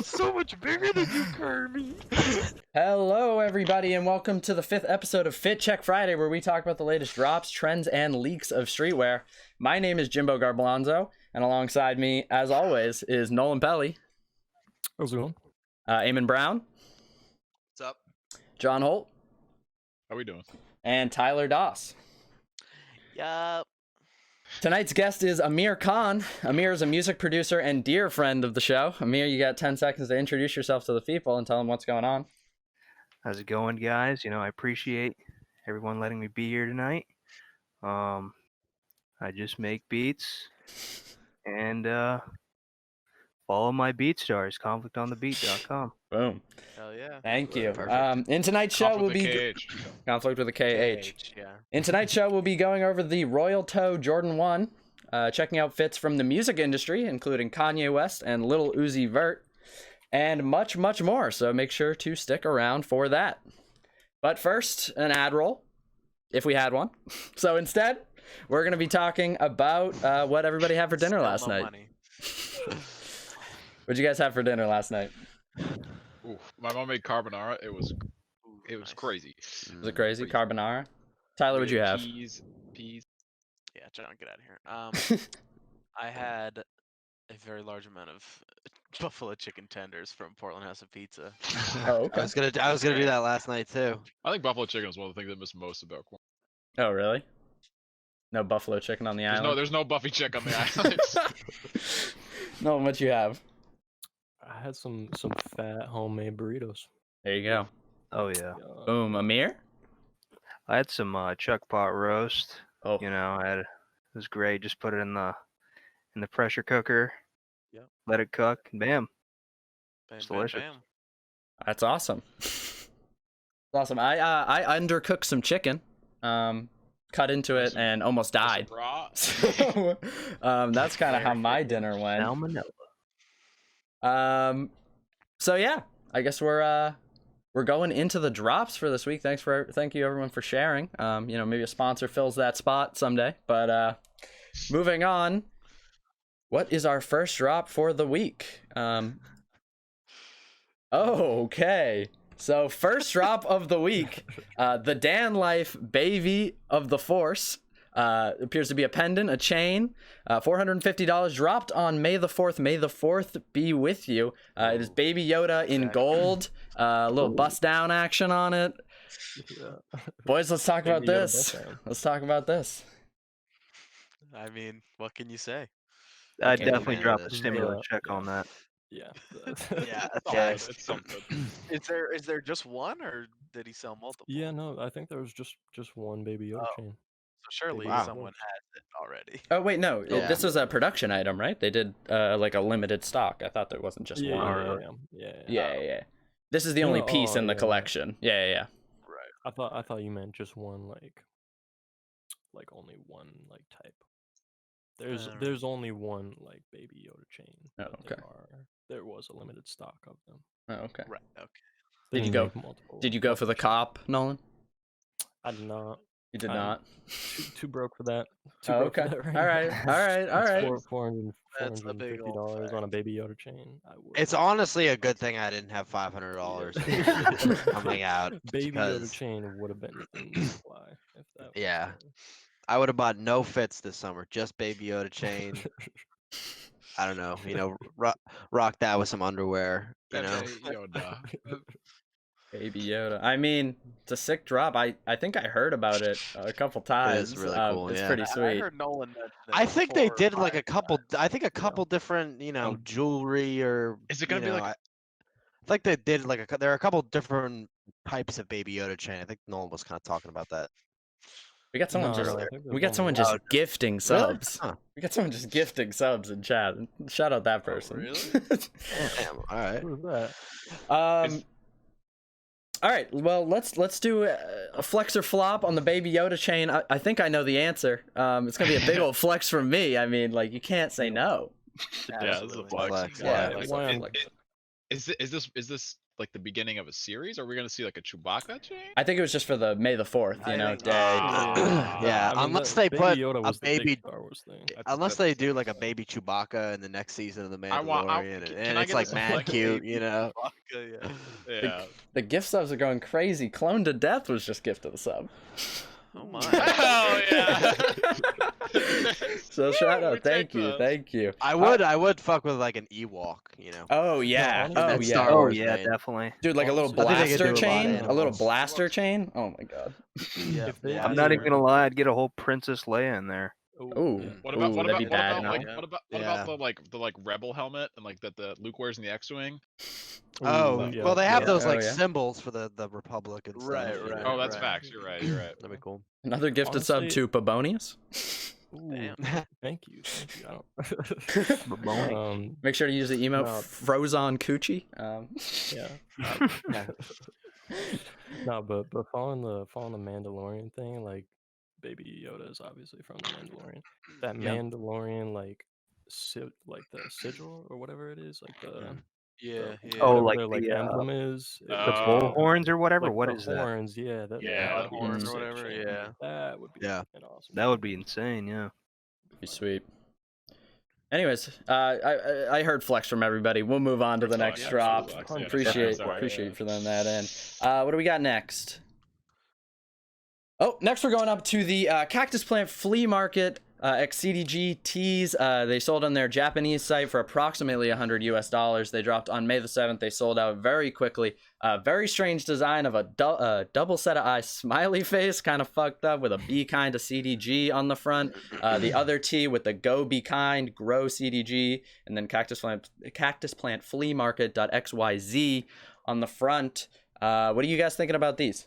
so much bigger than you, Kirby. Hello, everybody, and welcome to the 5th episode of Fit Check Friday, where we talk about the latest drops, trends, and leaks of streetwear. My name is Jimbo Garbalonzo, and alongside me, as always, is Nolan Pelly. How's it going? Eamon Brown. What's up? John Holt. How we doing? And Tyler Doss. Yup. Tonight's guest is Amir Khan. Amir is a music producer and dear friend of the show. Amir, you got 10 seconds to introduce yourself to the people and tell them what's going on. How's it going, guys? You know, I appreciate everyone letting me be here tonight. I just make beats and follow my beat stars, conflictonthebeat.com. Boom. Hell yeah. Thank you. Perfect. In tonight's show, we'll be conflict with a KH. Yeah. In tonight's show, we'll be going over the Reupload Jordan 1, checking out fits from the music industry, including Kanye West and Lil Uzi Vert, and much, much more. So make sure to stick around for that. But first, an ad roll, if we had one. So instead, we're going to be talking about what everybody had for dinner last night. What'd you guys have for dinner last night? Ooh, my mom made carbonara. It was crazy. Was it crazy? Carbonara? Tyler, what'd you have? Peas. Yeah, John, get out of here. I had a very large amount of buffalo chicken tenders from Portland House of Pizza. Oh, okay. I was gonna do that last night too. I think buffalo chicken is one of the things I miss most about corn. Oh, really? No buffalo chicken on the island? There's no Buffy chick on the island. No, what you have? I had some fat homemade burritos. There you go. Oh yeah. Boom. Amir? I had some chuck pot roast. Oh, You know, it was great. Just put it in the pressure cooker. Yep. Let it cook. And bam. Bam, It's bam, delicious. bam. that's awesome. That's awesome. I undercooked some chicken, cut into it, and almost died. So, that's kind of how my dinner went. Salmonella. So yeah, I guess we're going into the drops for this week. Thank you everyone for sharing. Maybe a sponsor fills that spot someday. But moving on, what is our first drop for the week? Okay. So first drop of the week, the Dan Life Baby of the Force. Appears to be a pendant, a chain, $450 dropped on May the 4th. May the 4th be with you. It is Baby Yoda in gold, a little bust down action on it. Yeah. Boys, let's talk about Baby Yoda this. bust down. Let's talk about this. I mean, what can you say? I Can't definitely even dropped a this. stimulus check on that. Yeah. Yeah. It's something. Is there just one, or did he sell multiple? Yeah, no, I think there was just one Baby Yoda chain. So surely Wow. someone has it already. Oh, wait, no. Yeah. This was a production item, right? They did like a limited stock. I thought there wasn't just Yeah, one. yeah. Yeah. This is the only piece in the collection. Yeah. Right. I thought you meant just one like only one like type. There's only one like Baby Yoda chain. Oh, but okay. There was a limited stock of them. Oh, okay. Right. Okay. They Did you didn't go- make multiple- Did you go for the cop, Nolan? I did not. You did I- not. Too broke for that. Too Oh, broke for okay. that right All right. now. All right. It's That's a big old $450 on a fact. Baby Yoda chain. I would It's not. honestly a good thing I didn't have $500 coming out. Baby Yoda because- chain would have been in supply if that. Was Yeah. I would have bought no fits this summer, just Baby Yoda chain. I don't know, rock that with some underwear. Baby Yoda. I mean, it's a sick drop. I think I heard about it a couple times. really cool, It's yeah. pretty I sweet. heard Nolan mention it I think they before, did like but- a couple. I think a couple different, jewelry or. Is it gonna be like? I think they did like there are a couple different types of Baby Yoda chain. I think Nolan was kind of talking about that. We got someone No, just I think there's we got only someone one. just gifting subs. Huh. We got someone just gifting subs in chat. Shout out that person. really? Damn. All right. Who was that? All right. Well, let's do a flex or flop on the Baby Yoda chain. I think I know the answer. It's gonna be a big old flex from me. I mean, like you can't say no. Yeah, this is a flex. Flex, Yeah, yeah. like, Why a am- flex. Is this like the beginning of a series? Are we gonna see like a Chewbacca chain? I think it was just for the May the 4th, I think- day. Yeah, I mean, unless the they Baby put Yoda a was the big baby, Star Wars thing. unless they do like a Yeah. baby Chewbacca in the next season of the I want- I- Mandalorian, can and I it's get like this mad like cute, baby you know. Chewbacca, yeah. Yeah. The gift subs are going crazy. Clone to Death was just gifted a sub. Oh my. Hell yeah! So shout We out, take thank you, those. thank you. I would fuck with like an Ewok, you know. Oh yeah, honestly, oh that's yeah, Star Oh Wars, yeah, man. definitely. dude, like a little Honestly, I think they could blaster do a lot of chain, a little animals. blaster chain. Oh my god. Yeah, If they yeah, I'm do- not even gonna lie, I'd get a whole Princess Leia in there. Ooh, yeah. What about ooh, what that'd about be what bad, about no? like Yeah. what Yeah. about the rebel helmet and like that the Luke wears in the X-wing? Oh, yeah, well, they have yeah. those Oh, like yeah. symbols for the Republic and stuff. Right, you right, know. Oh, that's right. facts. You're right. You're right. That'd be cool. Another gifted sub Honestly- to Pabonius. Ooh, Damn. thank you. I don't. Baboni. Make sure to use the emote No. Frozon Coochie. Yeah. No, but following the Mandalorian thing, like Baby Yoda is obviously from the Mandalorian. That Yeah. Mandalorian like the sigil or whatever it is, like the Yeah, yeah. Oh, whatever like their like the, emblem is. The Oh. bull horns or whatever. Like What the is that? horns, yeah, Yeah, that the would be a horns or sick whatever, chain. yeah. That would be Yeah. an awesome. That would be insane. Yeah. Be sweet. Anyways, I heard flex from everybody. We'll move on to the Flex, next yeah, drop. flex, yeah, Appreciate sorry, appreciate yeah. you for throwing that in. What do we got next? Oh, next we're going up to the Cactus Plant Flea Market XCDG tees. They sold on their Japanese site for approximately $100 US. They dropped on May the 7th. They sold out very quickly. Very strange design of a double set of eyes smiley face, kind of fucked up with a Be Kind to CDG on the front. The other tee with the Go Be Kind, Grow CDG, and then Cactus Plant Flea Market.xyz on the front. What are you guys thinking about these?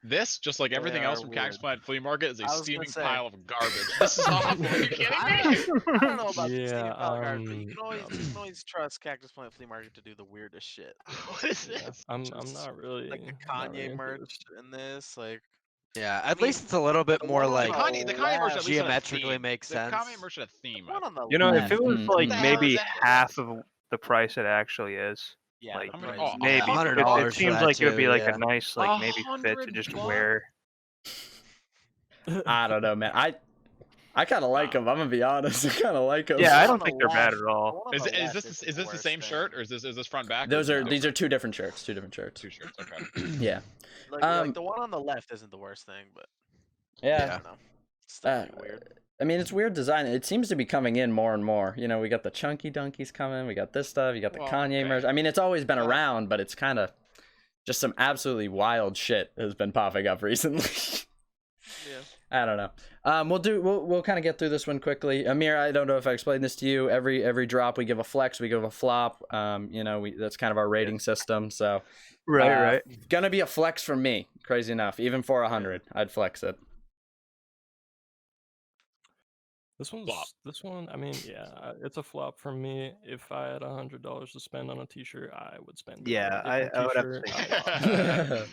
This, just like everything They else are from weird. Cactus Plant Flea Market, is a I was gonna steaming say. pile of garbage. This is awful. Are you kidding me? I don't know about Yeah, the Steve Pellegard, but you um, can always trust Cactus Plant Flea Market to do the weirdest shit. What is Yeah, this? I'm Just not really Like the not really Kanye into merch this. in this, like Yeah, I at mean, least it's a little bit the more one on like The Kanye merch at least had a geometrically theme. makes The sense. Kanye merch had a theme. one on the You know, left. if it was Mm, like mm. the hell maybe is that? half of the price it actually is. Yeah, like, the I'm gonna- price oh, is- maybe $100 it for seems that like it would too, be like yeah. a nice like maybe fit to just $100? wear. I don't know, man. I kind of like them. I'm gonna be honest. I kind of like them. Yeah, I on don't the think they're bad left- at all. the one on Is the left this isn't is this the worst same thing. shirt or is this front back? or Those is this are these are different? two different shirts. Two different shirts. Two shirts. Okay. Yeah. Like the one on the left isn't the worst thing, but I Yeah. don't know. It's still Uh, pretty weird. I mean, it's weird design. It seems to be coming in more and more. You know, we got the chunky donkeys coming. We got this stuff. You got the Well, Kanye okay. merch. I mean, it's always been Well- around, but it's kind of just some absolutely wild shit has been popping up recently. Yeah. I don't know. We'll kind of get through this one quickly. Amir, I don't know if I explained this to you. Every drop we give a flex, we give a flop. You know, that's kind of our rating system. So Right. gonna be a flex from me. Crazy enough, even for 100, I'd flex it. Flop. This one. I mean, yeah, it's a flop for me. If I had $100 to spend on a T-shirt, I would spend it. Yeah, on a I would have to different say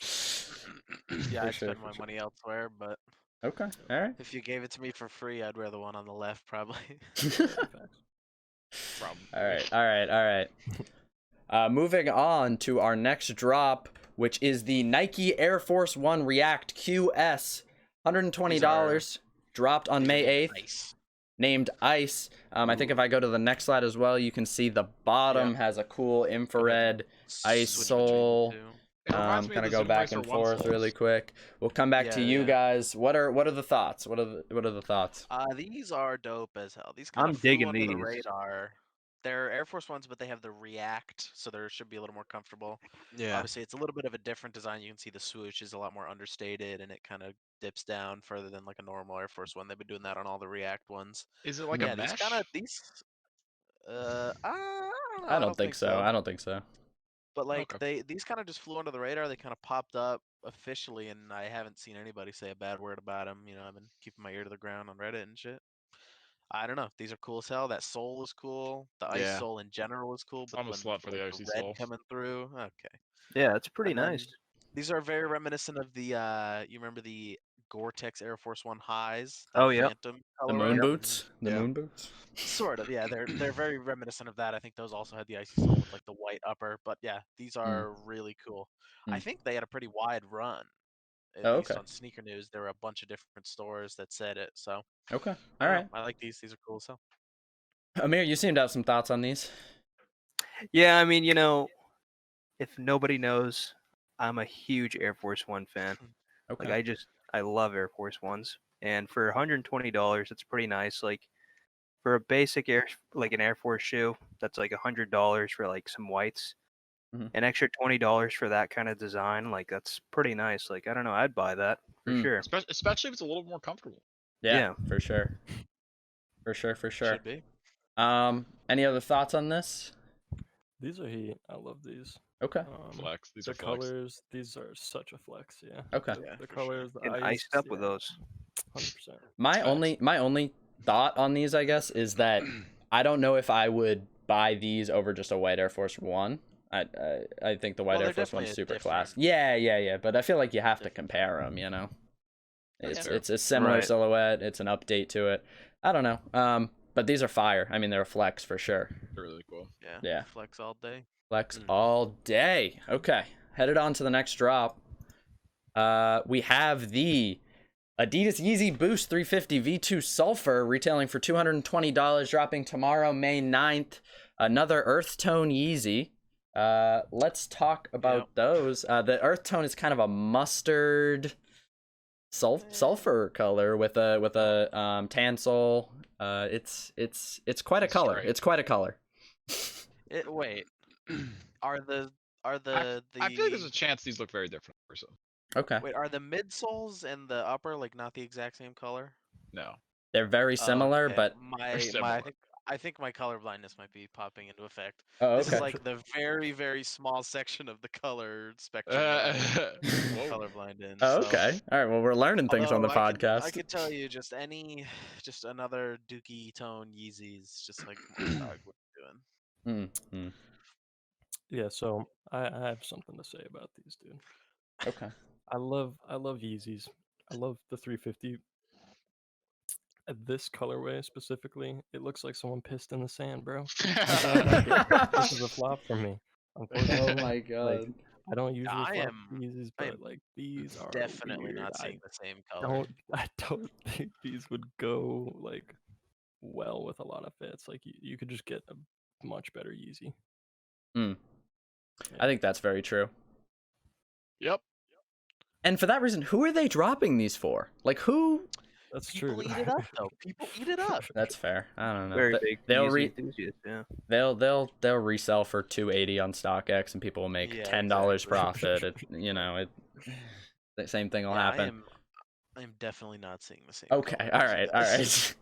t-shirt. Yeah, For I'd sure, spend for my sure. money elsewhere, but Okay, all right. if you gave it to me for free, I'd wear the one on the left probably. Probably. All right. Moving on to our next drop, which is the Nike Air Force One React QS, $120, dropped on May 8th, Nice. named Ice. I think if I go to the next slide as well, you can see the bottom has a cool infrared ice Switch between the sole. two. It reminds me Kind of of the go back Zoom and Racer one forth soles. really quick. We'll come back to Yeah, you yeah. guys. What are the thoughts? What are the thoughts? These are dope as hell. These kind I'm of flew digging under the these. radar. They're Air Force Ones, but they have the React, so they should be a little more comfortable. Yeah. Obviously, it's a little bit of a different design. You can see the swoosh is a lot more understated, and it kind of dips down further than like a normal Air Force One. They've been doing that on all the React ones. Is it like yeah, a mesh? I don't know. I don't think so. I don't think so. But like Okay. these kind of just flew under the radar. They kind of popped up officially, and I haven't seen anybody say a bad word about them. You know, I've been keeping my ear to the ground on Reddit and shit. I don't know. These are cool as hell. That sole is cool. The ice Yeah. sole in general is cool. But I'm a when, slut for the like, icy red soles. coming through. Okay. Yeah, it's pretty And then nice. These are very reminiscent of the. You remember the Gore-Tex Air Force One highs. Oh, That yep. Phantom The colorway. moon boots. The Yeah. moon boots. Sort of, yeah. They're very reminiscent of that. I think those also had the icy sole with like the white upper. But yeah, these are really cool. I Mm. think they had a pretty wide run. At Oh, least okay. on Sneaker News, there were a bunch of different stores that said it. So Okay. I All don't know. right. I like these. These are cool as hell. Amir, you seem to have some thoughts on these. Yeah, I mean, if nobody knows, I'm a huge Air Force One fan. Okay. Like I love Air Force Ones, and for $120, it's pretty nice. Like for a basic an Air Force shoe, that's like $100 for like some whites. Mhm. An extra $20 for that kind of design, like that's pretty nice. Like I don't know, I'd buy that for sure. Especially if it's a little more comfortable. Yeah, for sure. For sure. Should be. Any other thoughts on this? These are heat. I love these. Okay. Flex. These The are flex. colors, these are such a flex. Yeah. Okay. Yeah, The for sure. colors, the And ice, iced up with yeah, those. 100%. My Facts. only thought on these, I guess, is that I don't know if I would buy these over just a white Air Force One. I think the white Well, Air they're Force One's definitely super different. class. Yeah. But I feel like you have to compare them. You know, That's it's fair. a similar Right. silhouette. It's an update to it. I don't know. But these are fire. I mean, they're a flex for sure. They're really cool. Yeah. Yeah. Flex all day. Flex all day. Okay. Headed on to the next drop. We have the Adidas Yeezy Boost 350 V2 Sulfur retailing for $220, dropping tomorrow, May 9th. Another earth tone Yeezy. Let's talk about those. The earth tone is kind of a mustard sulfur color with a tan sole. It's quite a It's color. straight. It's quite a color. Wait. Are the I feel like there's a chance these look very different. So Okay. wait, are the midsoles and the upper like not the exact same color? no. They're very similar, Okay, but similar. I think my color blindness might be popping into effect. oh, This okay. is like the very, very small section of the color spectrum that I'm Whoa. colorblind in. Oh, so- okay. All right. Well, we're learning things on the Although podcast. I could tell you just another dookie tone Yeezys, just like my dog would be doing. Mm-hmm. Yeah, so I have something to say about these, dude. Okay. I love Yeezys. I love the 350. This colorway specifically, it looks like someone pissed in the sand, bro. This is a flop for me. Unfortunately, Oh my god. I don't usually I flop am- Yeezys, I but am like these are Definitely weird. not seeing the same color. I don't think these would go like well with a lot of fits. Like you could just get a much better Yeezy. I think that's very true. Yep. And for that reason, who are they dropping these for? Like who? That's People true. eat it up though. People eat it up. That's fair. I don't know. Very big. They'll Yeezy enthusiast, yeah. they'll resell for $280 on StockX, and people will make Yeah, $10 exactly. profit. The same thing will happen. I am definitely not seeing the same. Okay. color All as right. you All guys.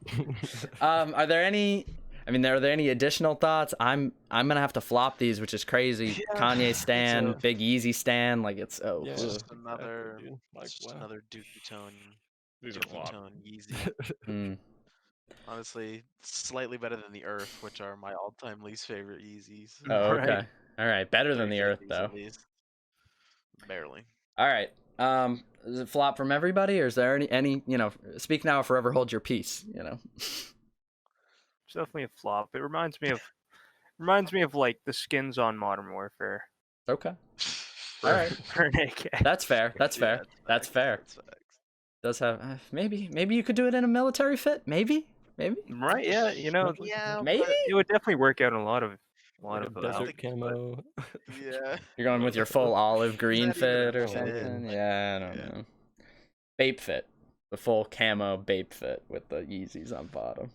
right. Are there any? I mean, are there any additional thoughts? I'm gonna have to flop these, which is crazy. Yeah, Kanye stan, a- Big Easy stan, like it's Yeah, It's just exactly, another, dude. Like, it's just wow. another dookie tone. These are Dookie flop. tone Yeezy. Mm, Honestly, slightly better than the Earth, which are my all-time least favorite Yeezys. oh, Right. okay. All right. Better than the Earth, 350s though. at least. Barely. All right. Is it flop from everybody, or is there any? Speak now or forever hold your peace. It's definitely a flop. It reminds me of like the skins on Modern Warfare. Okay. All right. For an AK. That's fair. That's fair. Yeah, That's facts, fair. that's facts. Does have maybe you could do it in a military fit. Maybe. Right? Yeah. Yeah, Maybe It would definitely work out in a a lot Like of a I don't desert think- camo. yeah. you're going with your full olive green that even fit or a fit? something. Like, Yeah, I don't yeah. know. Bape fit, the full camo Bape fit with the Yeezys on bottom.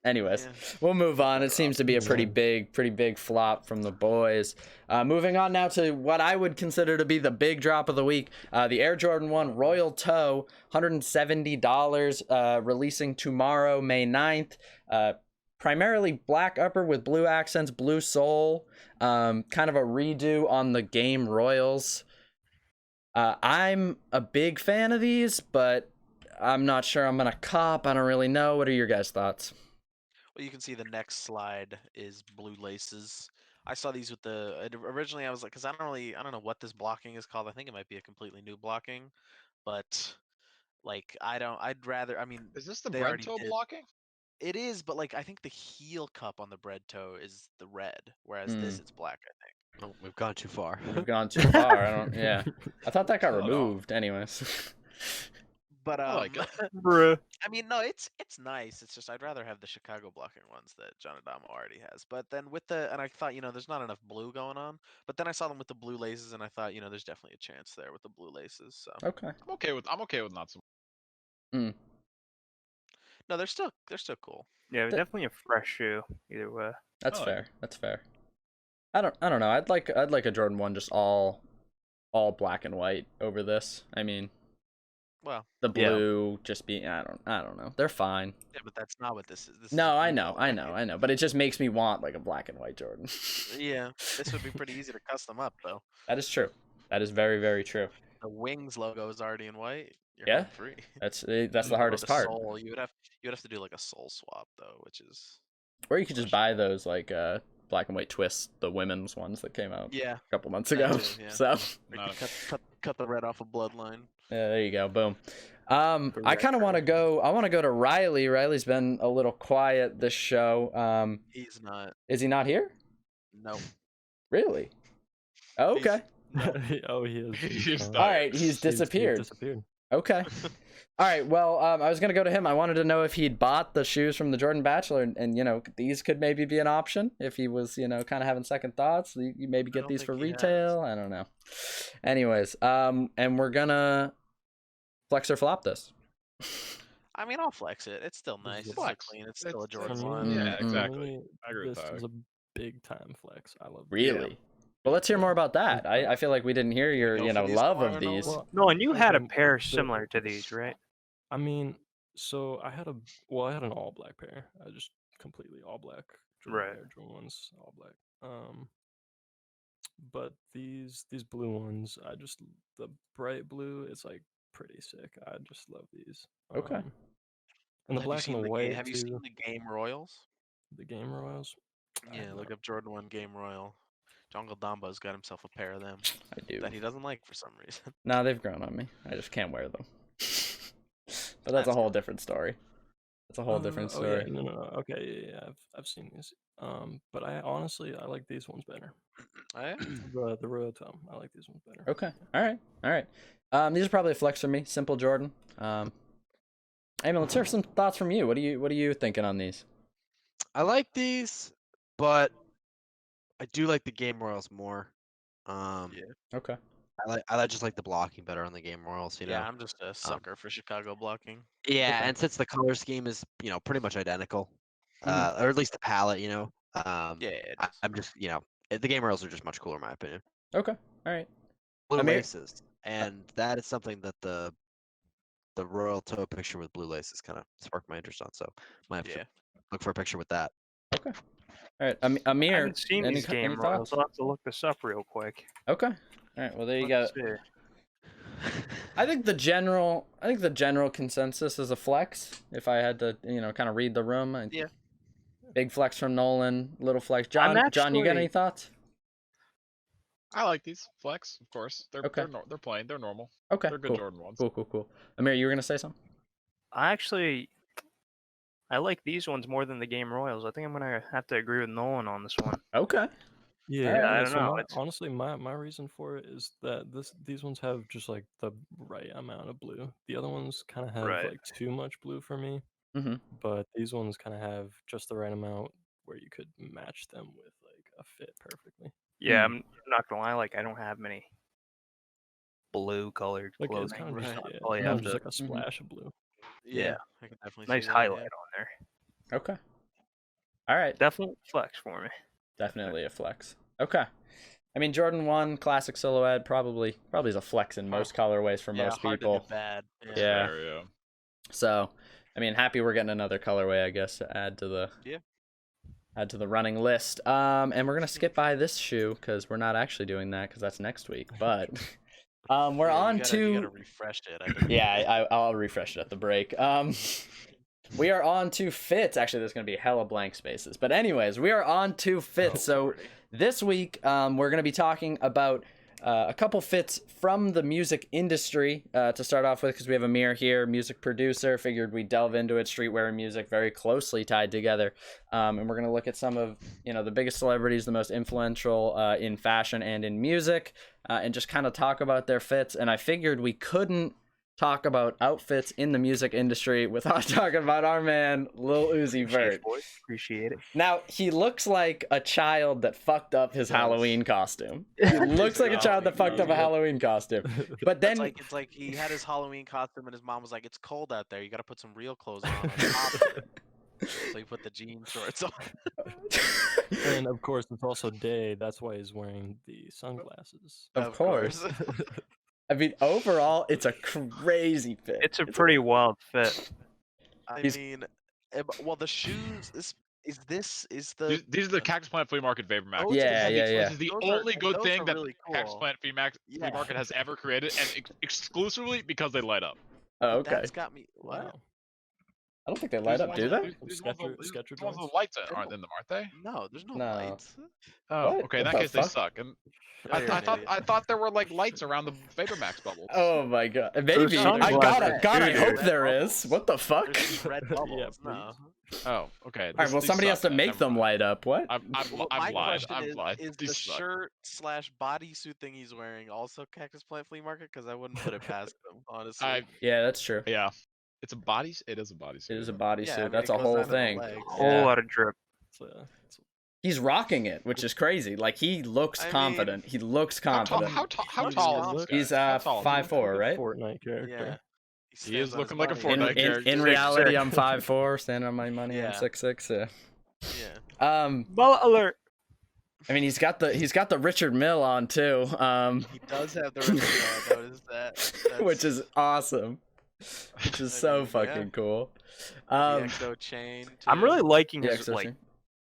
Anyways, Yeah. we'll move on. It seems to be a pretty big flop from the boys. Moving on now to what I would consider to be the big drop of the week. The Air Jordan 1 Royal Toe, $170, releasing tomorrow, May 9th. Primarily black upper with blue accents, blue sole. Kind of a redo on the Game Royals. I'm a big fan of these, but I'm not sure I'm going to cop. I don't really know. What are your guys' thoughts? Well, you can see the next slide is blue laces. I saw these with originally I was like, because I don't know what this blocking is called. I think it might be a completely new blocking, but Like I'd rather. I mean, Is this the they bread already toe did. blocking? It is, but like I think the heel cup on the bread toe is the red, whereas this it's black. I think. Oh, we've gone too far. We've gone too far. I don't. Yeah. I thought that got Hold on. removed. Anyways. But I like it. Bruh. I mean, no, it's nice. It's just I'd rather have the Chicago blocking ones that John Adamo already has. But then with and I thought, there's not enough blue going on. But then I saw them with the blue laces, and I thought, there's definitely a chance there with the blue laces. So Okay. I'm okay with not so. no, they're still cool. Yeah, definitely a fresh shoe. Either way. That's Oh, fair. That's fair. I don't know. I'd like a Jordan 1 just all black and white over this. I mean, Well, the blue just being I don't know. They're fine. yeah, but that's not what this is. This No, is I blue know. black. But it just makes me want like a black and white Jordan. Yeah, this would be pretty easy to custom up though. That is true. That is very, very true. The Wings logo is already in white. You're Yeah. home free. That's the Or hardest the part. Sole, you would have to do like a sole swap though, which is Or you could just buy those like black and white twists, the women's ones that came out yeah. a couple months That ago. too, yeah. So Or you could cut the red off a bloodline. yeah, there you go. Boom. I kind of want to go. I want to go to Riley. Riley's been a little quiet this show. He's not. Is he not here? No. Really? Oh, okay. Oh, he is. He's gone. not. All right, he's disappeared. Disappeared. Okay. All right. Well, I was gonna go to him. I wanted to know if he'd bought the shoes from the Jordan Bachelor, and these could maybe be an option if he was, kind of having second thoughts. You maybe get don't these for think he has. retail. I don't know. Anyways, and we're gonna flex or flop this. I mean, I'll flex it. It's still nice. It's still Flex. clean. It's still a It's- Jordan For one. me- Yeah, Mm, exactly. for me, I agree with this that. is a big time flex. I love. Really? Well, let's hear more about that. I feel like we didn't hear your Go for these love tomorrow, of these. Nolan? No, and you had a Um, pair the- similar to these, right? I mean, so I had an all black pair. I just completely all black. Right. Air Jordan ones, all black. But these blue ones, the bright blue, it's like pretty sick. I just love these. Okay. And the Have you black seen and the the white Have you too. seen the Game Royals? The Game Royals. I Yeah, have look not. up Jordan 1 Game Royal. Jungle Dumbo's got himself a pair of them I do. that he doesn't like for some reason. No, they've grown on me. I just can't wear them. But that's a That's whole different story. That's a whole different Oh, yeah, story. no. Okay, yeah. I've seen these. But I honestly like these ones better. Oh, yeah? The Royal Tom. I like these ones better. Okay. All right. These are probably a flex for me. Simple Jordan. Eamon, let's hear some thoughts from you. What are you thinking on these? I like these, but I do like the Game Royals more. Yeah. Okay. I just like the blocking better on the Game Royals. You know. Yeah, I'm just a sucker for Chicago blocking. Yeah, Okay. and since the color scheme is pretty much identical, Mhm. or at least the palette, Yeah, it is. I'm just the Game Royals are just much cooler in my opinion. Okay. All right. Blue Amir- laces, and that is something that the Royal Toe picture with blue laces kind of sparked my interest on. So might have Yeah. to look for a picture with that. Okay. All right. I Amir, haven't seen any, these any Game Royals. thoughts? I'll have to look this up real quick. Okay. All right. Well, there you go. Let's see. I think the general consensus is a flex. If I had to, kind of read the room. Yeah. Big flex from Nolan, little flex. John, you got any actually- thoughts? I like these flex, of course. They're Okay. they're plain. They're normal. Okay. They're good Cool. Jordan ones. Cool. Amir, you were gonna say something? I like these ones more than the Game Royals. I think I'm gonna have to agree with Nolan on this one. Okay. Yeah, I don't know, honestly, my reason for it is that these ones have just like the right amount of blue. The other ones kind of have Right. like too much blue for me. Mhm. But these ones kind of have just the right amount where you could match them with like a fit perfectly. Yeah, I'm not gonna lie. Like I don't have many blue colored Like it's clothing. kind of just, Right. yeah, Probably kind have of just to- like a splash of blue. Yeah, I can definitely Nice see that, highlight yeah. on there. Okay. All right. Definitely flex for me. Definitely a flex. Okay. I mean, Jordan 1 classic silhouette probably is a flex in most colorways for Yeah, most hard people. to do bad. Yeah. Fair, yeah. So, I mean, happy we're getting another colorway, I guess, to add to the running list. And we're gonna skip by this shoe because we're not actually doing that because that's next week. But we're Yeah, on you to gotta refresh it. I think. yeah, I'll refresh it at the break. We are on to fits. Actually, there's gonna be hella blank spaces. But anyways, we are on to fits. So this week, we're gonna be talking about a couple fits from the music industry to start off with, because we have Amir here, music producer. Figured we'd delve into it. Streetwear and music very closely tied together. And we're going to look at some of, the biggest celebrities, the most influential in fashion and in music, and just kind of talk about their fits. And I figured we couldn't talk about outfits in the music industry without talking about our man Lil Uzi Vert. Appreciate it. Now, he looks like a child that fucked up his Halloween costume. He looks like a child that fucked up a Halloween costume. But then it's like he had his Halloween costume and his mom was like, "It's cold out there. You got to put some real clothes on top of it." So he put the jean shorts on. And of course, it's also day. That's why he's wearing the sunglasses. Of course. I mean, overall, it's a crazy fit. It's a pretty wild fit. I mean, well, the shoes. Is the These are the Cactus Plant Flea Market Vapor Max. Yeah. This is the only good those thing are that really Cactus cool. Plant Flea Market has ever created, and exclusively because they light up. Oh, okay. That's got me. What? Wow. I don't think they light up, do they? These Sketcher ones with joints? lights aren't in them, aren't they? No, there's no No. lights. Oh, What? okay. In What that the case, they fuck? suck. And Oh, you're an idiot. I thought there were like lights around the Vapor Max bubbles. Oh my god. Maybe. There's I sunglasses. I Dude, hope red there bubbles. is. What the fuck? There's these red bubbles. Yeah, No. Oh, okay. All right, well, These somebody has suck to then, make never them mind. light up. What? I've Well, my lied. question I've lied. is These the suck. shirt/bodysuit thing he's wearing also Cactus Plant Flea Market? Because I wouldn't put it past him, honestly. Yeah, that's true. Yeah. It's a body. It is a bodysuit. It is a Yeah, bodysuit. I mean, That's it a goes whole down to the thing. legs. Whole Yeah. lot of drip. It's He's rocking it, which is crazy. Like, he looks I mean, confident. He looks How tall? confident. How tall is this guy? He's How tall is he? 5'4", a right? Fortnite character. Yeah. He is stands on his looking like a money. Fortnite character. In 6'6". reality, I'm 5'4", standing on my money. Yeah. I'm 6'6". Yeah. Yeah. Bullet alert. I mean, he's got the Richard Mill on too. He does have the Richard Mill, I noticed that. Which is awesome. Which is I so mean, yeah. fucking cool. the Um, XO chain. I'm too. really liking yeah, his extra like chain.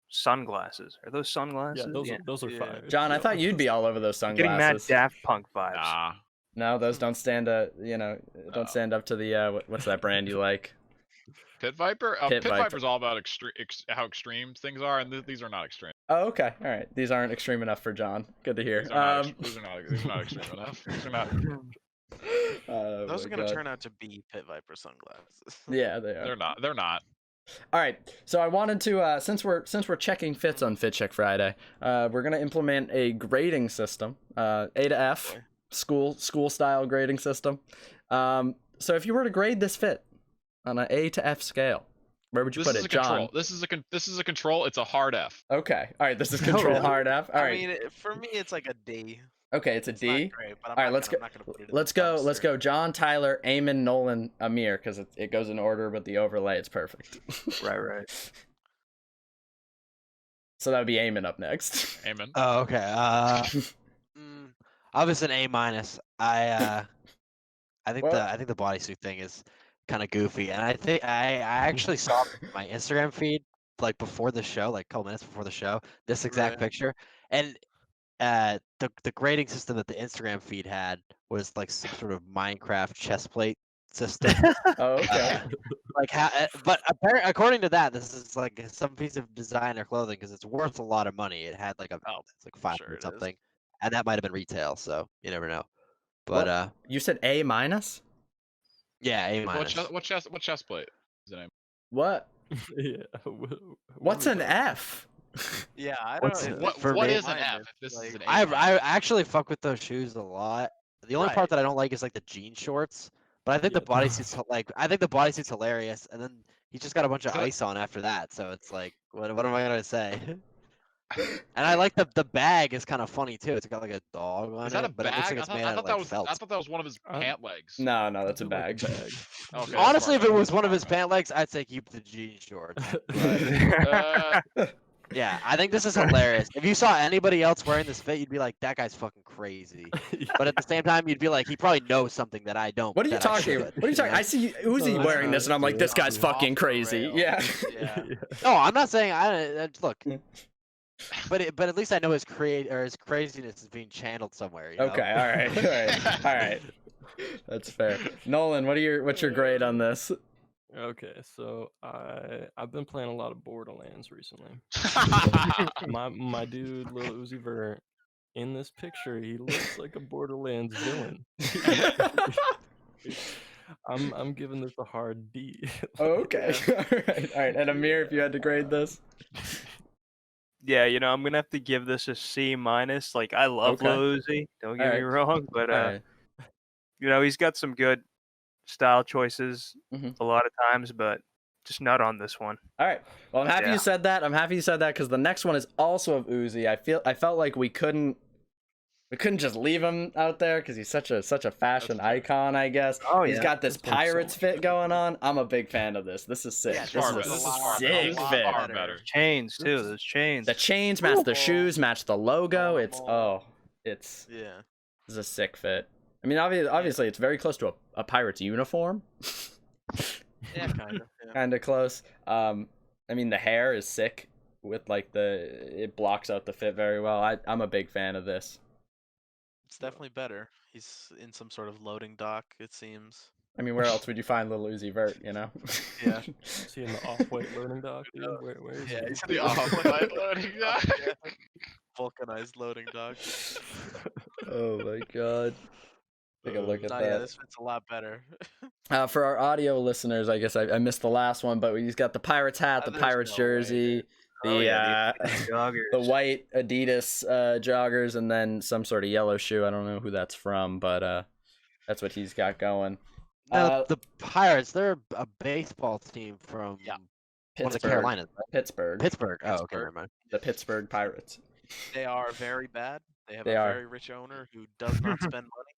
sunglasses. Are those sunglasses? Yeah, those are Yeah. fire. John, I thought you'd be all over those Getting mad sunglasses. Daft Punk vibes. Nah. No, those don't stand don't stand up to the what's that brand you like? Pit Viper? Pit Pit Viper. Viper's all about how extreme things are, and these are not extreme. Oh, okay, all right. These aren't extreme enough for John. Good to hear. These are not extreme enough. These are not. Oh Those my are gonna God. turn out to be Pit Viper sunglasses. Yeah, they are. They're not. They're not. All right, so I wanted to since we're checking fits on Fit Check Friday, we're gonna implement a grading system, A to F, school style grading system. So if you were to grade this fit on an A to F scale, where would you This put is it, a control. John? This is a control. It's a hard F. Okay, all right. This is control hard F. All I right. mean, for me, it's like a D. Okay, it's a It's D. not great, but I'm All right, not let's gonna, go. I'm not gonna put it in Let's the go. Let's dumpster. go. John, Tyler, Eamon, Nolan, Amir, because it goes in order, but the overlay it's perfect. Right. So that would be Eamon up next. Amen. Oh, okay. I was an A minus. I think What? the bodysuit thing is kind of goofy, and I think I actually saw my Instagram feed like before the show, like a couple minutes before the show, this exact Right. picture, and the grading system that the Instagram feed had was like some sort of Minecraft chest plate system. Oh, okay. Like how, but apparently, according to that, this is like some piece of designer clothing because it's worth a lot of money. It had like it's like 500 sure it is. something, and that might have been retail, so you never know. But You said A minus? yeah, A What minus. chest plate is the name? What? Yeah. What's an F? Yeah, I What's don't it- know. for What me- is an F? If this is an A I minus? actually fuck with those shoes a lot. The only Right. part that I don't like is like the jean shorts. But I think the Yeah. bodysuit's hilarious, and then he's just got a bunch of So- ice on after that. So it's like, what am I gonna say? And I like the bag is kind of funny too. It's got like a dog on Is that a it, but it looks bag? like it's I made thought out of that like was. felt. I thought that was one of his pant legs. No, that's a Like bag. bag. Okay, Honestly, if that's it was fine. one of his pant legs, I'd say keep the jean shorts. Yeah, I think this is hilarious. If you saw anybody else wearing this fit, you'd be like, that guy's fucking crazy. But at the same time, you'd be like, he probably knows something that I don't. What are you that I talking about? should, What are you talking? know? I see Uzi that's wearing this, and I'm like, this guy's Off fucking the crazy. rails. Yeah. Yeah. No, I'm not saying look. But at least I know his craziness is being channeled somewhere. You know? Okay. All right. All right. That's fair. Nolan, what's your grade on this? Okay, so I've been playing a lot of Borderlands recently. My dude, Lil Uzi Vert, in this picture, he looks like a Borderlands villain. I'm giving this a hard D. Okay. All right. And Amir, if you had to grade this. Yeah, I'm gonna have to give this a C minus. Like, I love Okay. Lil Uzi, don't get me wrong, but All right. he's got some good style choices Mhm. a lot of times, but just not on this one. All right. Well, I'm happy Yeah. you said that. I'm happy you said that because the next one is also of Uzi. I felt like we couldn't just leave him out there because he's such a fashion icon, I guess. Oh, He's yeah. got this This one's so Pirates much fit better. going on. I'm a big fan of this. This is sick. Yeah, this far is better. a This is far sick better. fit. Far better. Chains too. Those chains. The chains match the shoes, match the logo. It's it's Yeah. a sick fit. I mean, obviously, it's very close to a Pirates uniform. Yeah, kind of. Yeah. Kind of close. I mean, the hair is sick with like it blocks out the fit very well. I'm a big fan of this. It's definitely better. He's in some sort of loading dock, it seems. I mean, where else would you find Lil Uzi Vert? Yeah. Is he in the off-white loading dock, dude? Where is Yeah, he? he's The off-white loading dock. Vulcanized loading dock. Oh my god. Take a look at Yeah, that. this fits a lot better. For our audio listeners, I guess I missed the last one, but he's got the Pirates hat, the There's Pirates no way, jersey, Oh, the yeah, joggers. the white Adidas joggers, and then some sort of yellow shoe. I don't know who that's from, but that's what he's got going. No, the Pirates, they're a baseball team from Yeah. one of the Pittsburgh. Carolinas, right? Pittsburgh. Pittsburgh. Oh, okay, Pittsburgh. never mind. The Pittsburgh Pirates. They are very bad. They have They a are. very rich owner who does not spend money.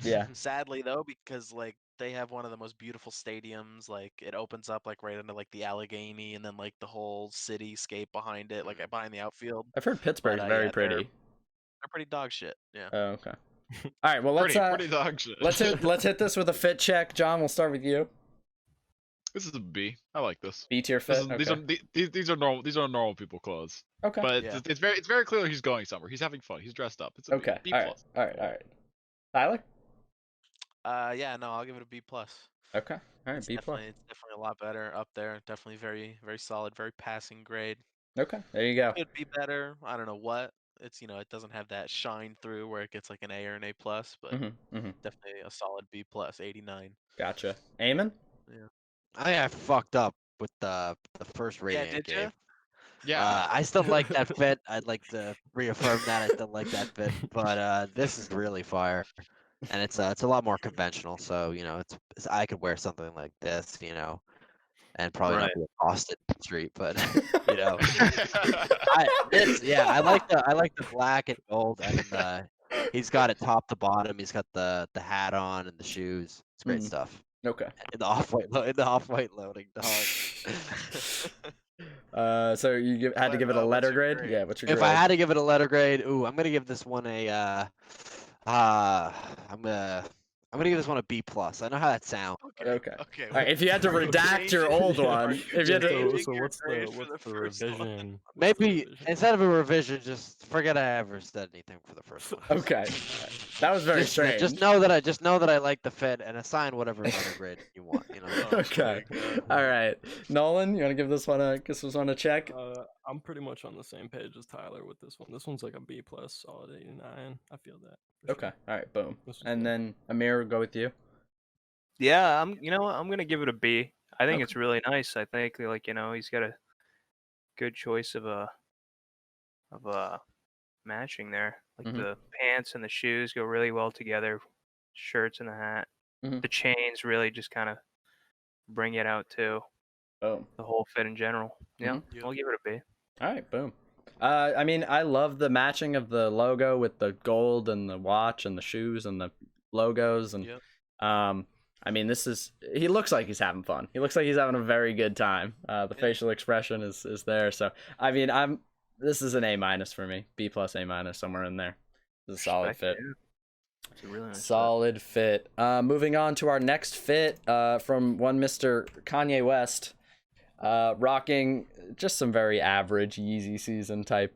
Yeah. Sadly though, because like they have one of the most beautiful stadiums. Like it opens up like right into like the Allegheny, and then like the whole cityscape behind it, like behind the outfield. I've heard Pittsburgh's But, very yeah, pretty. They're pretty dog shit. Yeah. Oh, okay. All right. Well, let's Pretty dog shit. let's hit this with a fit check. John, we'll start with you. This is a B. I like this. B tier This fit. is, Okay. these are normal. These are normal people clothes. Okay. But Yeah. it's very clear he's going somewhere. He's having fun. He's dressed up. It's a Okay. B All right. plus. All right. All right. Tyler. Yeah. No, I'll give it a B plus. Okay. All right. It's B plus. definitely a lot better up there. Definitely very solid. Very passing grade. Okay. There you go. Could be better. I don't know what. It's it doesn't have that shine through where it gets like an A or an A plus, but definitely a solid B plus. 89. Gotcha. Eamon. I think I fucked up with the first rating I did gave. ya? Yeah. I still like that fit. I'd like to reaffirm that I still like that fit, but this is really fire, and it's a lot more conventional. So I could wear something like this, and probably not be accosted in the street, but I like the black and gold, and he's got it top to bottom. He's got the hat on and the shoes. It's great stuff. Okay. In the off-white loading dog. So you had to give it a what's letter your grade? grade? Yeah. What's your If grade? I had to give it a letter grade, I'm gonna give this one a I'm gonna give this one a B plus. I know how that sounds. Okay. Okay. All right. If you had to Are you redact your changing- old are one, you if you had to, changing So your what's grade the for what's the first one? revision? Maybe instead of a revision, just forget I ever said anything for the first one. okay. That was very strange. Just know that I like the fit and assign whatever letter grade you want. Okay. All right. Nolan, you want to give this one a check? I'm pretty much on the same page as Tyler with this one. This one's like a B plus, solid 89. I feel that. for Okay. sure. All right. Boom. This was And good. then Amir, we'll go with you. Yeah, I'm gonna give it a B. I think Okay. it's really nice. I think he's got a good choice of a matching there. Like Mhm. the pants and the shoes go really well together. Shirts and the hat. Mhm. The chains really just kind of bring it out too. Boom. The whole fit in general. Yeah, Mhm. I'll give it a B. All right. Boom. I mean, I love the matching of the logo with the gold and the watch and the shoes and the logos and Yep. I mean, he looks like he's having fun. He looks like he's having a very good time. The facial expression is there. So, I mean, this is an A minus for me. B plus, A minus, somewhere in there. It's a solid Respect, fit. yeah. It's a really nice fit. Solid fit. Moving on to our next fit from one Mr. Kanye West, rocking just some very average Yeezy season type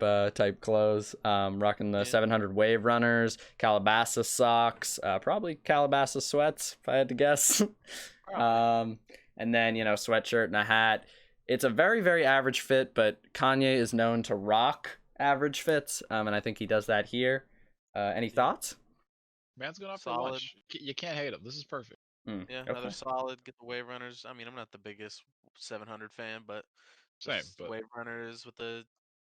clothes. Rocking the 700 Wave Runners, Calabasas socks, probably Calabasas sweats if I had to guess. And then sweatshirt and a hat. It's a very very average fit, but Kanye is known to rock average fits, and I think he does that here. Any thoughts? Man's going out for Solid. lunch. You can't hate him. This is perfect. Yeah, Okay. another solid. Get the Wave Runners. I mean, I'm not the biggest 700 fan, but Same, just but Wave Runners with a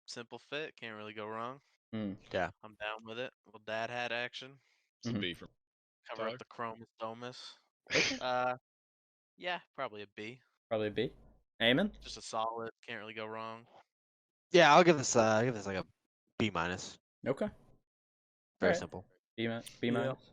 simple fit can't really go wrong. Yeah. I'm down with it. Little dad hat action. it's a Mhm. B from Cover Tyler? up the chromus domus. Okay. Yeah, probably a B. Probably a B. Eamon? Just a solid. Can't really go wrong. Yeah, I'll give this like a B minus. Okay. Very Alright. simple. B Yeah. minus.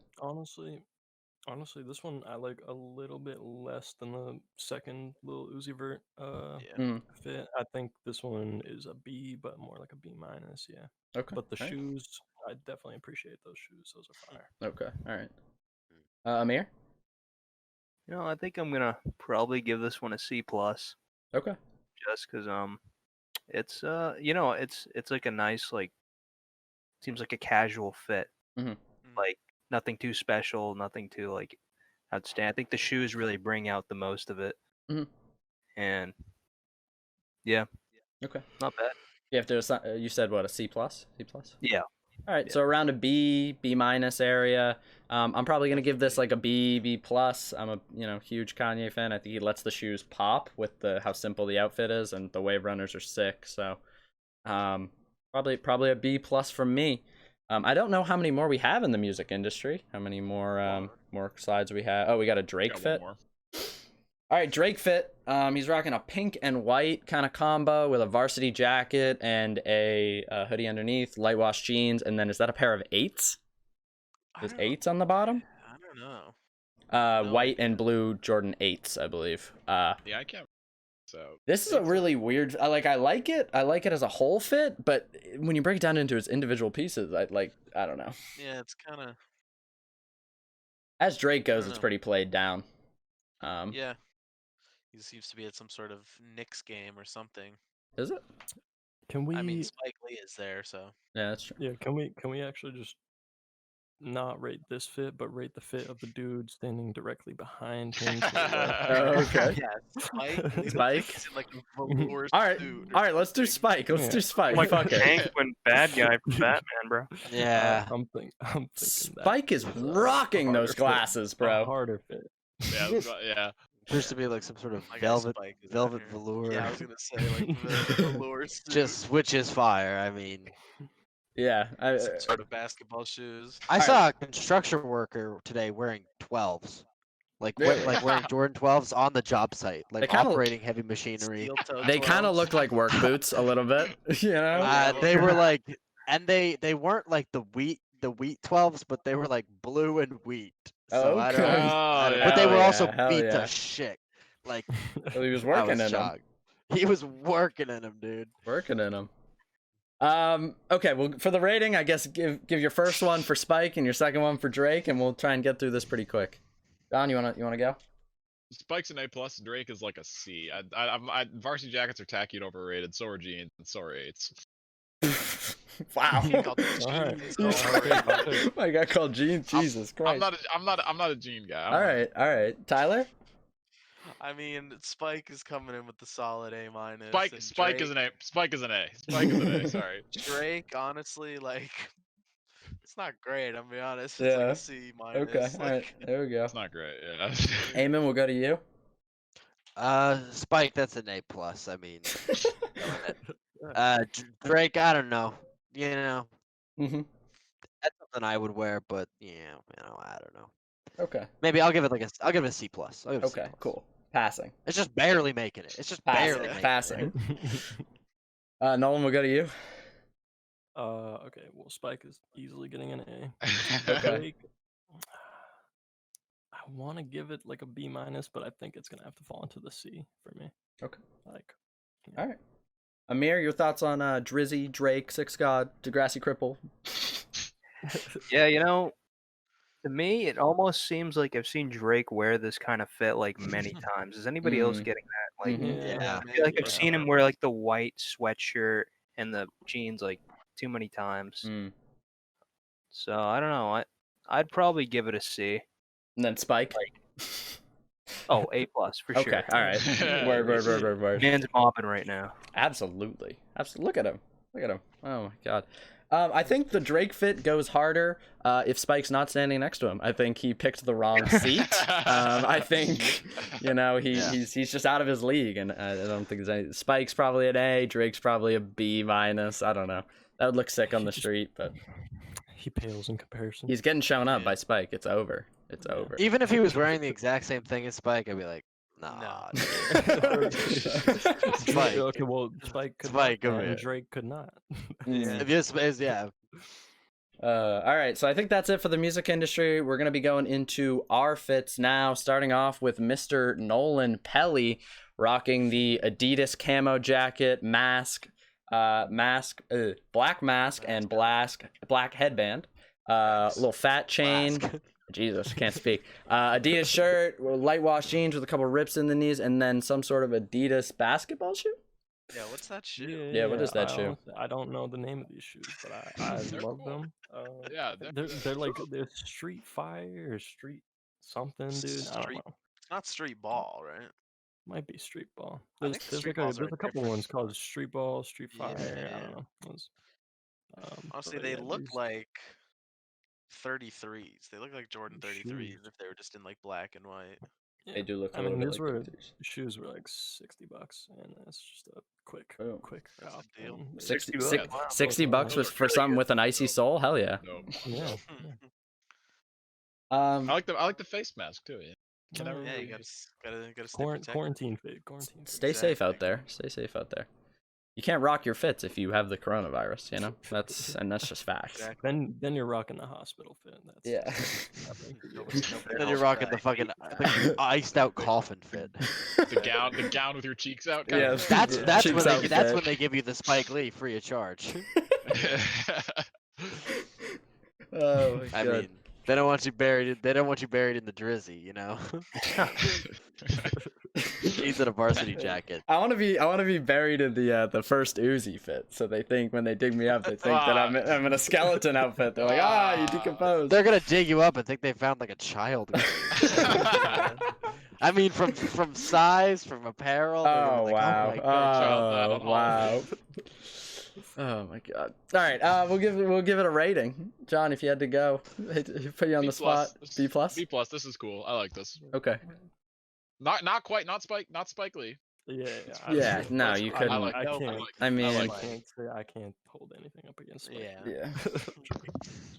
Honestly, this one I like a little bit less than the second Lil Uzi Vert Yeah. fit. I think this one is a B, but more like a B minus. Yeah. Okay. But the alright. shoes, I definitely appreciate those shoes. Those are fire. Okay. All right. Amir? You know, I think I'm gonna probably give this one a C plus, Okay. just because it's you know, it's like a nice like, seems like a casual fit, Mhm. like nothing too special, nothing too like outstanding. I think the shoes really bring out the most of it, Mhm. and yeah, Okay. not bad. You have to. You said what, a C plus? C plus. Yeah. All right. Yeah. So around a B, B minus area. I'm probably gonna give this like a B, B plus. I'm a huge Kanye fan. I think he lets the shoes pop with how simple the outfit is, and the Wave Runners are sick. So, probably a B plus from me. I don't know how many more we have in the music industry. How many more sides we have? Oh, we got a Drake Got one fit. more. All right, Drake fit. He's rocking a pink and white kind of combo with a varsity jacket and a hoodie underneath, light wash jeans, and then is that a pair of 8s? There's 8s on the bottom. I don't know. No White idea. and blue Jordan 8s, I believe. Yeah, I can't. So This is a really weird. I like it. I like it as a whole fit, but when you break it down into its individual pieces, I don't know. Yeah, it's kind of. As Drake goes, don't it's know. pretty played down. Yeah. He seems to be at some sort of Knicks game or something. Is it? Can we? I mean, Spike Lee is there, so. Yeah, that's true. Yeah. Can we actually just not rate this fit, but rate the fit of the dude standing directly behind him? To the left? Okay. Yeah, Spike. Spike? He's in like a velour All right, suit. all right. Let's do Spike. Let's Yeah. do Spike. Like Fuck it. Penguin bad guy from Batman, bro. Yeah. I'm thinking that Spike is a rocking those harder fit. glasses, A bro. harder fit. yeah. Appears to be like some sort of My guy velvet Spike is out velvet here. velour. Yeah, I was gonna say like velour suit. Just which is fire. I mean, Yeah. Some sort of basketball shoes. I saw a construction worker today wearing 12s. Like Really? like wearing Jordan 12s on the job site, like kinda- operating heavy machinery. Steel-toe They kind of 12s. look like work boots a little bit, you know. Yeah, They were like, and they weren't like the wheat 12s, but they were like blue and wheat. So I don't Okay. know. Oh, But yeah. they were Hell also yeah, hell beat yeah. to shit. Like Well, he was I working was in them. shocked. He was working in them, dude. Working in them. Okay. Well, for the rating, I guess give your first one for Spike and your second one for Drake, and we'll try and get through this pretty quick. Don, you wanna go? Spike's an A plus. Drake is like a C. Varsity jackets are tacky and overrated. So are jeans and so are 8s. Wow. He called them Alright. jeans. Alright. I got called Gene. Jesus Christ. I'm not a jean guy. All right. Tyler. I mean, Spike is coming in with the solid A minus. Spike is an A. Spike is an A. Spike is an A. Sorry. Drake, honestly, like, it's not great. I'm gonna be honest. It's like Yeah. a C minus. Okay. All right. Like, There we go. It's not great. Yeah. Eamon, we'll go to you. Spike, that's an A plus. I mean, Drake, I don't know. You know, Mm-hmm. that's something I would wear, but yeah, I don't know. Okay. Maybe I'll give it I'll give it a C plus. I'll give it a C Okay. plus. Cool. Passing. It's just barely making it. It's just barely Passing. making it. Passing. Nolan, we'll go to you. Okay. Well, Spike is easily getting an A. Okay. Drake, I want to give it like a B minus, but I think it's gonna have to fall into the C for me. Okay. Like, All right. Amir, your thoughts on Drizzy, Drake, Six God, Degrassi Cripple? Yeah, you know, to me, it almost seems like I've seen Drake wear this kind of fit like many times. Is anybody else getting that? Like, Mhm. Yeah. I feel like I've Yeah. seen him wear like the white sweatshirt and the jeans like too many times. Mm. So I don't know. I'd probably give it a C. And then Spike. Oh, A plus for Okay. sure. All right. Word. Man's mopping right now. Absolutely. Look at him. Oh my God. I think the Drake fit goes harder if Spike's not standing next to him. I think he picked the wrong seat. I think, you know, he's just out of his league, and I don't think there's any. Spike's probably an A, Drake's probably a B-. I don't know. That would look sick on the street, but He pales in comparison. he's getting shown up by Spike. It's over. It's Yeah. over. Even if he was wearing the exact same thing as Spike, I'd be like, nah. dude. Spike. Okay, well, Spike could Spike, not, come and here. Drake could not. If this is, yeah. All right, so I think that's it for the music industry. We're going to be going into our fits now, starting off with Mr. Nolan Pelly, rocking the Adidas camo jacket, black mask, and black headband. Little fat chain. Mask. Jesus, can't speak. Adidas shirt, light wash jeans with a couple rips in the knees, and then some sort of Adidas basketball shoe. Yeah, what's that shit? Yeah, what is that I shoe? honestly- I don't know the name of these shoes, but I They're love cool. them. Yeah, they're like they're Street Fire or Street something, dude. I don't Street- know. It's not street ball, right? Might be Street Ball. I There's, think the there's street like balls are there's a couple ones different. called Street Ball, Street Fire. I Yeah. don't know. Those, Honestly, but they yeah, look these- like 33s. They look like Jordan 33s Shoes. if they were just in like black and white. yeah. They do look a I little mean, bit these like were these. shoes were like $60, and it's just a quick Oh. That's cop. the deal. and they- 60, $60. six- Wow. 60 bucks Those was are for really something good. with an icy sole. Hell yeah. No. Yeah. Um, I like the face mask too. Yeah. Can never Oh, Yeah, you really- gotta stay protected. Quarantine fit. Quarantine. stay fit. safe out Exactly. there. Stay safe out there. You can't rock your fits if you have the coronavirus. You know that's just facts. Exactly. Then you're rocking the hospital fit. That's Yeah. not very good. Nobody Then you're else rocking back. the fucking iced out coffin fit. the gown with your cheeks out. Kind Yeah, of That's Yeah. that's Cheeks when out that's fit. when they give you the Spike Lee free of charge. Oh my I god. mean, they don't want you buried. They don't want you buried in the drizzy, you know. He's in a varsity jacket. I want to be buried in the first Uzi fit, so they think when they dig me up, they think that I'm in a skeleton outfit. They're like, you decomposed. They're gonna dig you up and think they found like a child. I mean, from size, from apparel. they're gonna Oh be like, wow! Oh my God. Child died Oh on Hall. wow! Oh my god! All right, we'll give it a rating. John, if you had to go, put you on the spot. B plus. B plus. This is cool. I like this. Okay. Not quite. Not Spike Lee. Yeah. Yeah, no, you couldn't. I I can't. like I mean, I can't hold anything up against Spike. Yeah. yeah.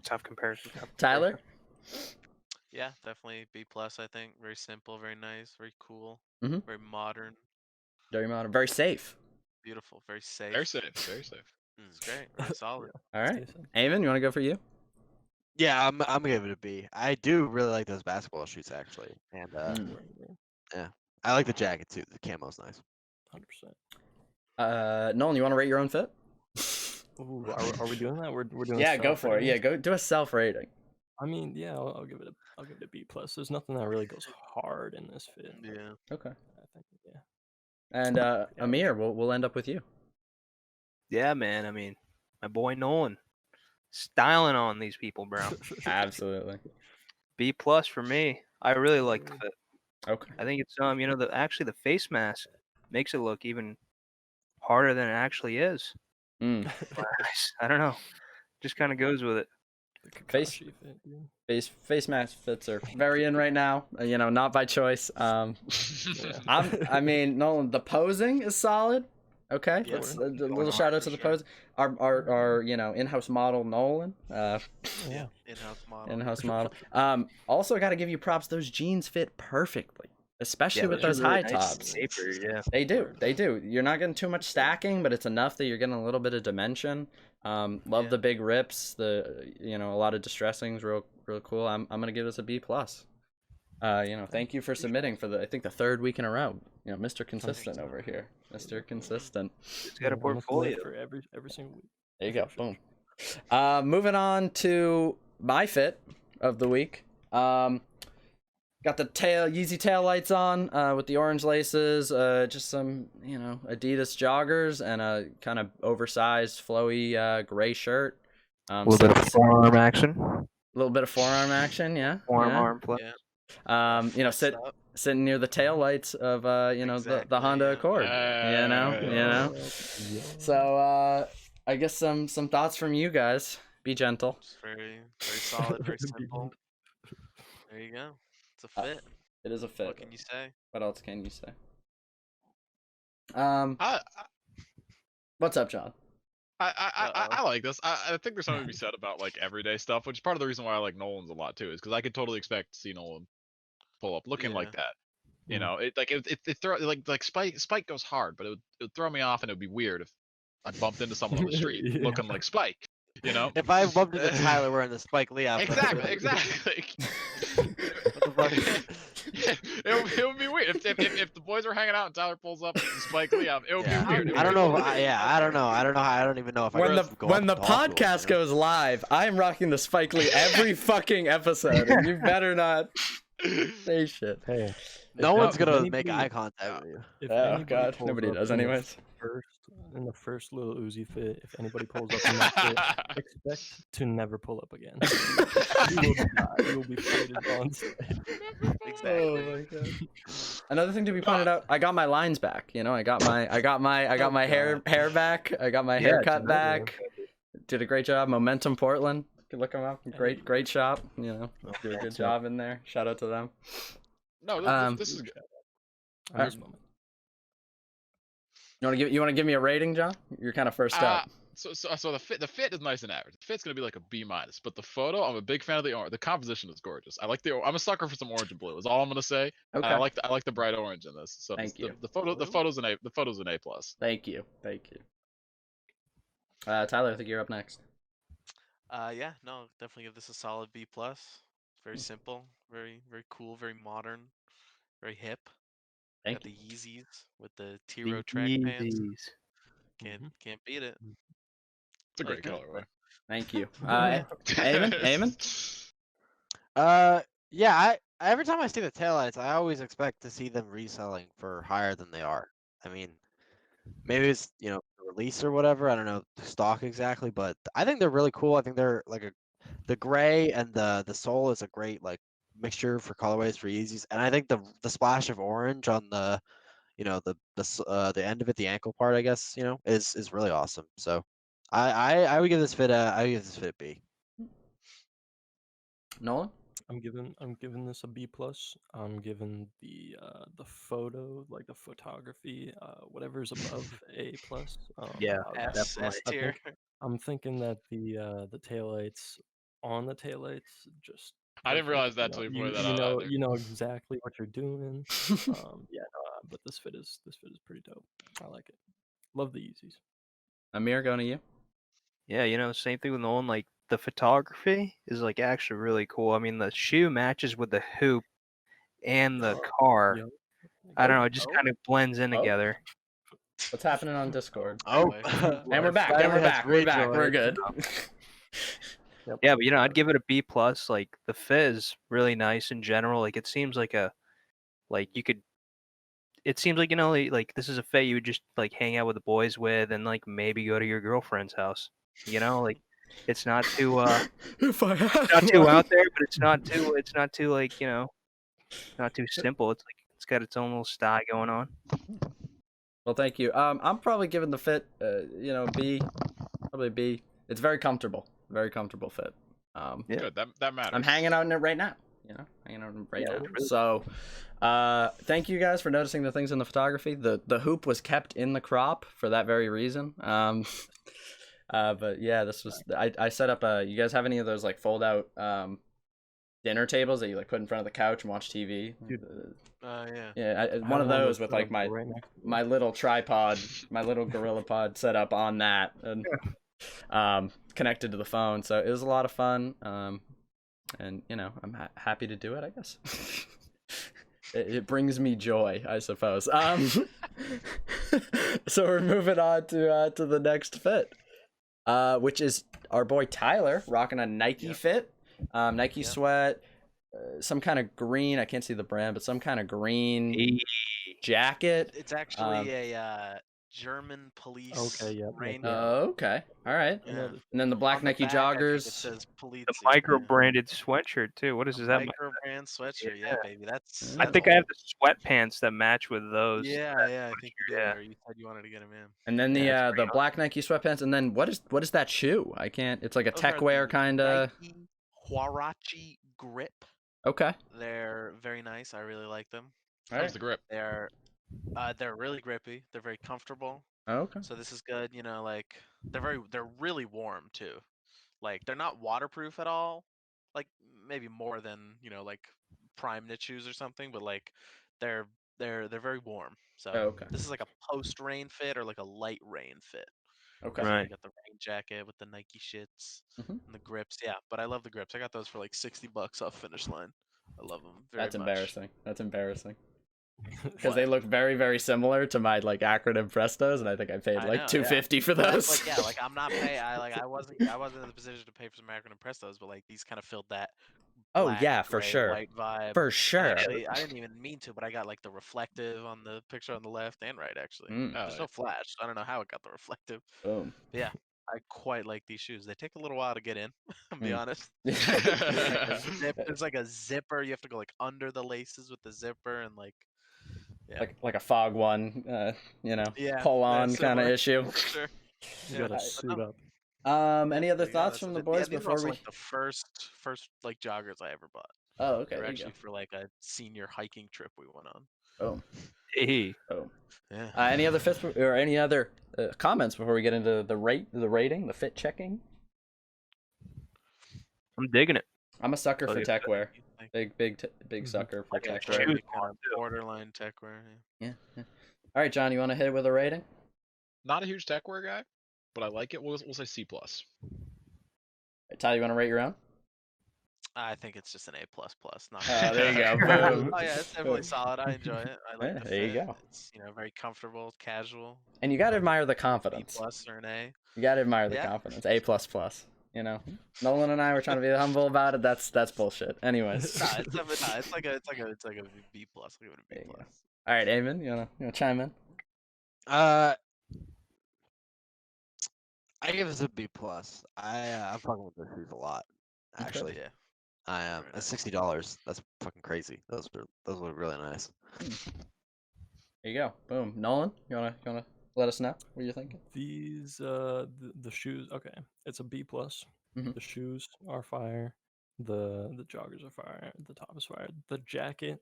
Tough comparison. Tyler. Yeah, definitely B plus. I think very simple, very nice, very cool, Mhm. very modern, Very modern. Very safe. beautiful, very safe. Very safe. Very safe. It's great. Very solid. All right. Stay safe. Eamon, you want to go for you? Yeah, I'm gonna give it a B. I do really like those basketball shoes actually, and I like the jacket too. The camo's nice. 100%. Nolan, you want to rate your own fit? Ooh, are we doing that? We're doing. Yeah, go for it. self-ratings? Yeah, go do a self rating. I mean, yeah, I'll give it a B plus. There's nothing that really goes hard in this fit. but Yeah. Okay. I think yeah. And Amir, we'll end up with you. Yeah, man. I mean, my boy Nolan, styling on these people, bro. Absolutely. B plus for me. I really like the fit. Okay. I think it's actually the face mask makes it look even harder than it actually is. Mm. I don't know. Just kind of goes with it. The Face- Kakashi fit, dude. Face mask fits are very in right now. Not by choice. Yeah. I mean, Nolan, the posing is solid. Okay, Yeah, let's we're a going little hard shout out for to the sure. pose. Our in-house model Nolan, Yeah. In-house model. in-house model. Also got to give you props. Those jeans fit perfectly, especially Yeah, with those those are high really nice tops. taper, yeah. They do. You're not getting too much stacking, but it's enough that you're getting a little bit of dimension. Love Yeah. the big rips. A lot of distressings, real cool. I'm gonna give this a B plus. Thank you for submitting for I think the third week in a row. Mr. Consistent over here. Mr. Consistent. It's got a Yeah, one of the portfolio. for every single week. There you go. Boom. Moving on to my fit of the week. Got the Yeezy tail lights on with the orange laces. Just some Adidas joggers and a kind of oversized flowy gray shirt. A little bit of forearm action. A little bit of forearm action. Yeah. Forearm yeah. arm play. Yeah. Sitting near the tail lights of the Exactly, Honda yeah. Accord. Yeah. So I guess some thoughts from you guys. Be gentle. It's very solid, very simple. There you go. It's a fit. It is a fit. What can you say? What else can you say? I What's up, John? I like this. I think there's something to be said about like everyday stuff, which is part of the reason why I like Nolan's a lot too, is because I could totally expect to see Nolan pull up looking like that. You know, it throw like Spike goes hard, but it would throw me off, and it would be weird if I bumped into someone on the street Yeah. looking like Spike. You know, If I bumped into Tyler wearing the Spike Lee outfit. exactly. What the fuck? It would be weird if the boys were hanging out and Tyler pulls up with Spike Lee out. It would be weird. I don't know. I don't know. I don't even know if When I when the podcast goes live, I am rocking the Spike Lee every fucking episode, and you better not say shit. Hey, No one's gonna anybody- make eye contact with you. if Oh, anybody God, pulls nobody up does in the anyways. In the first little Uzi fit, if anybody pulls up in that fit, expect to never pull up again. You will die. You will be faded on stage. Exactly. Oh my god. Another thing to be pointed out, I got my lines back. You know, I got my hair back. I got my haircut back. Did a great job. Momentum Portland. Good look them up. Great shop. You know, do a good job in there. Shout out to them. No, this is good. On this moment. You want to give me a rating, John? You're kind of first up. So the fit is nice and average. The fit's gonna be like a B-, but the photo, I'm a big fan of the orange. The composition is gorgeous. I like I'm a sucker for some orange and blue. Is all I'm gonna say. Okay. I like the bright orange in this. So Thank you. The photo's an A+. Thank you. Tyler, I think you're up next. Yeah, no, definitely give this a solid B+. It's very simple, very cool, very modern, very hip. Thank Got you. the Yeezys with the T-Row track pants. Yeezys. Can't beat it. It's a great Like colorway. Thank you. Eamon? Yeah. Every time I see the taillights, I always expect to see them reselling for higher than they are. I mean, maybe it's release or whatever. I don't know the stock exactly, but I think they're really cool. I think they're like the gray and the soul is a great like mixture for colorways for Yeezys, and I think the splash of orange on the the end of it, the ankle part, I guess, is really awesome. So I would give this fit a B. Nolan? I'm giving this a B+. I'm giving the photo, like the photography, whatever's above A+. Yeah, S tier. I'm thinking that the taillights on the taillights just. I didn't realize that till you pointed that out. either. You know exactly what you're doing. But this fit is pretty dope. I like it. Love the Yeezys. Amir, going to you? Yeah, same thing with Nolan. Like the photography is like actually really cool. I mean, the shoe matches with the hoop and the car. Yo. I don't know, it just kind of blends in Oh. together. What's happening on Discord? Oh, And we're back. We're back. We're good. Yeah, but I'd give it a B+. Like the fit is really nice in general. Like it seems like it seems like like this is a fit you would just like hang out with the boys with and like maybe go to your girlfriend's house. Like it's not too If I had not too one. out there, but it's not too like not too simple. It's like it's got its own little style going on. Well, thank you. I'm probably giving the fit, B. Probably B. It's very comfortable. Very comfortable fit. Yeah. Good. That matters. I'm hanging out in it right now. Hanging out in it right now. So, thank you guys for noticing the things in the photography. The hoop was kept in the crop for that very reason. But yeah, this was I set up you guys have any of those like fold out dinner tables that you like put in front of the couch and watch TV? Yeah. Yeah, one of those with like my little tripod, my little gorilla pod set up on that and connected to the phone. So it was a lot of fun. And I'm happy to do it, I guess. It brings me joy, I suppose. So we're moving on to the next fit, which is our boy Tyler rocking a Nike fit, Nike sweat, some kind of green. I can't see the brand, but some kind of green jacket. It's actually a German police Okay, yep, rain. yep. Okay. All right. I know Yeah. this. And then the black On the Nike back, I think it joggers. says police. The micro branded sweatshirt too. What is that? Micro brand sweatshirt. Yeah, baby. That's. I that's think all. I have the sweatpants that match with those. Yeah, I think you did. Yeah. Or you said you wanted to get them in. And then Yeah, it's the black Nike sweatpants. And then what is that shoe? I can't. It's like a Those are techwear the kind of. Nike Huarache grip. Okay. They're very nice. I really like them. All How's right. the grip? They're really grippy. They're very comfortable. Okay. So this is good. You know, like they're really warm too. Like they're not waterproof at all. Like maybe more than like prime knit shoes or something. But like they're very warm. So Okay. this is like a post rain fit or like a light rain fit. Okay. So Right. you got the rain jacket with the Nike shits Mhm. and the grips. Yeah, but I love the grips. I got those for like $60 off Finish Line. I love them very That's much. embarrassing. That's embarrassing. Because they look very, very similar to my like acronym Prestos, and I think I paid I like know, $250 for But those. that's like I'm not paying. I wasn't in the position to pay for some acronym Prestos, but like these kind of filled that. Oh Black, yeah, for gray, sure. White vibe. For sure. Actually, I didn't even mean to, but I got like the reflective on the picture on the left and right. Actually, Mm. there's no flash. I don't know how it got the reflective. Boom. But yeah, I quite like these shoes. They take a little while to get in. I'll be Mm. honest. Yeah. There's like a zipper. You have to go like under the laces with the zipper and like. Yeah. Like a fog one, Yeah, pull on kind of similar. issue. Sure. You Yeah, gotta but suit no, up. Any other yeah, thoughts that's from the it. boys Yeah, these are before also, we? like the first like joggers I ever bought. Oh, okay. They're There you actually for like a senior hiking trip we went on. go. Hey. Oh. Yeah. Any other fifth or any other comments before we get into the rating, the fit checking? I'm digging it. I'm a sucker Oh, for yeah. techwear. Like, big sucker for yeah, techwear. really kind of borderline techwear. Yeah. Yeah. All right, John, you want to hit it with a rating? Not a huge techwear guy, but I like it. We'll say C+. Ty, you want to rate your own? I think it's just an A++. Not There you go. Boom. Oh yeah, it's definitely solid. I enjoy it. I like Yeah, the there you fit. go. It's very comfortable, casual. And you gotta admire the B+ confidence. or an A. You gotta admire the Yeah. confidence. A++. Nolan and I were trying to be humble about it. That's bullshit. Anyways. Nah, it's like a B+. I'll give it a There B+. you go. All right, Eamon, you wanna chime in? I give this a B+. I'm fucking with the shoes a lot. Actually, Yeah. I am. Very At nice. $60, that's fucking crazy. Those look really nice. There you go. Boom. Nolan, you wanna let us know what you're thinking? These the shoes. Okay, it's a B+. Mhm. The shoes are fire. The joggers are fire. The top is fire. The jacket,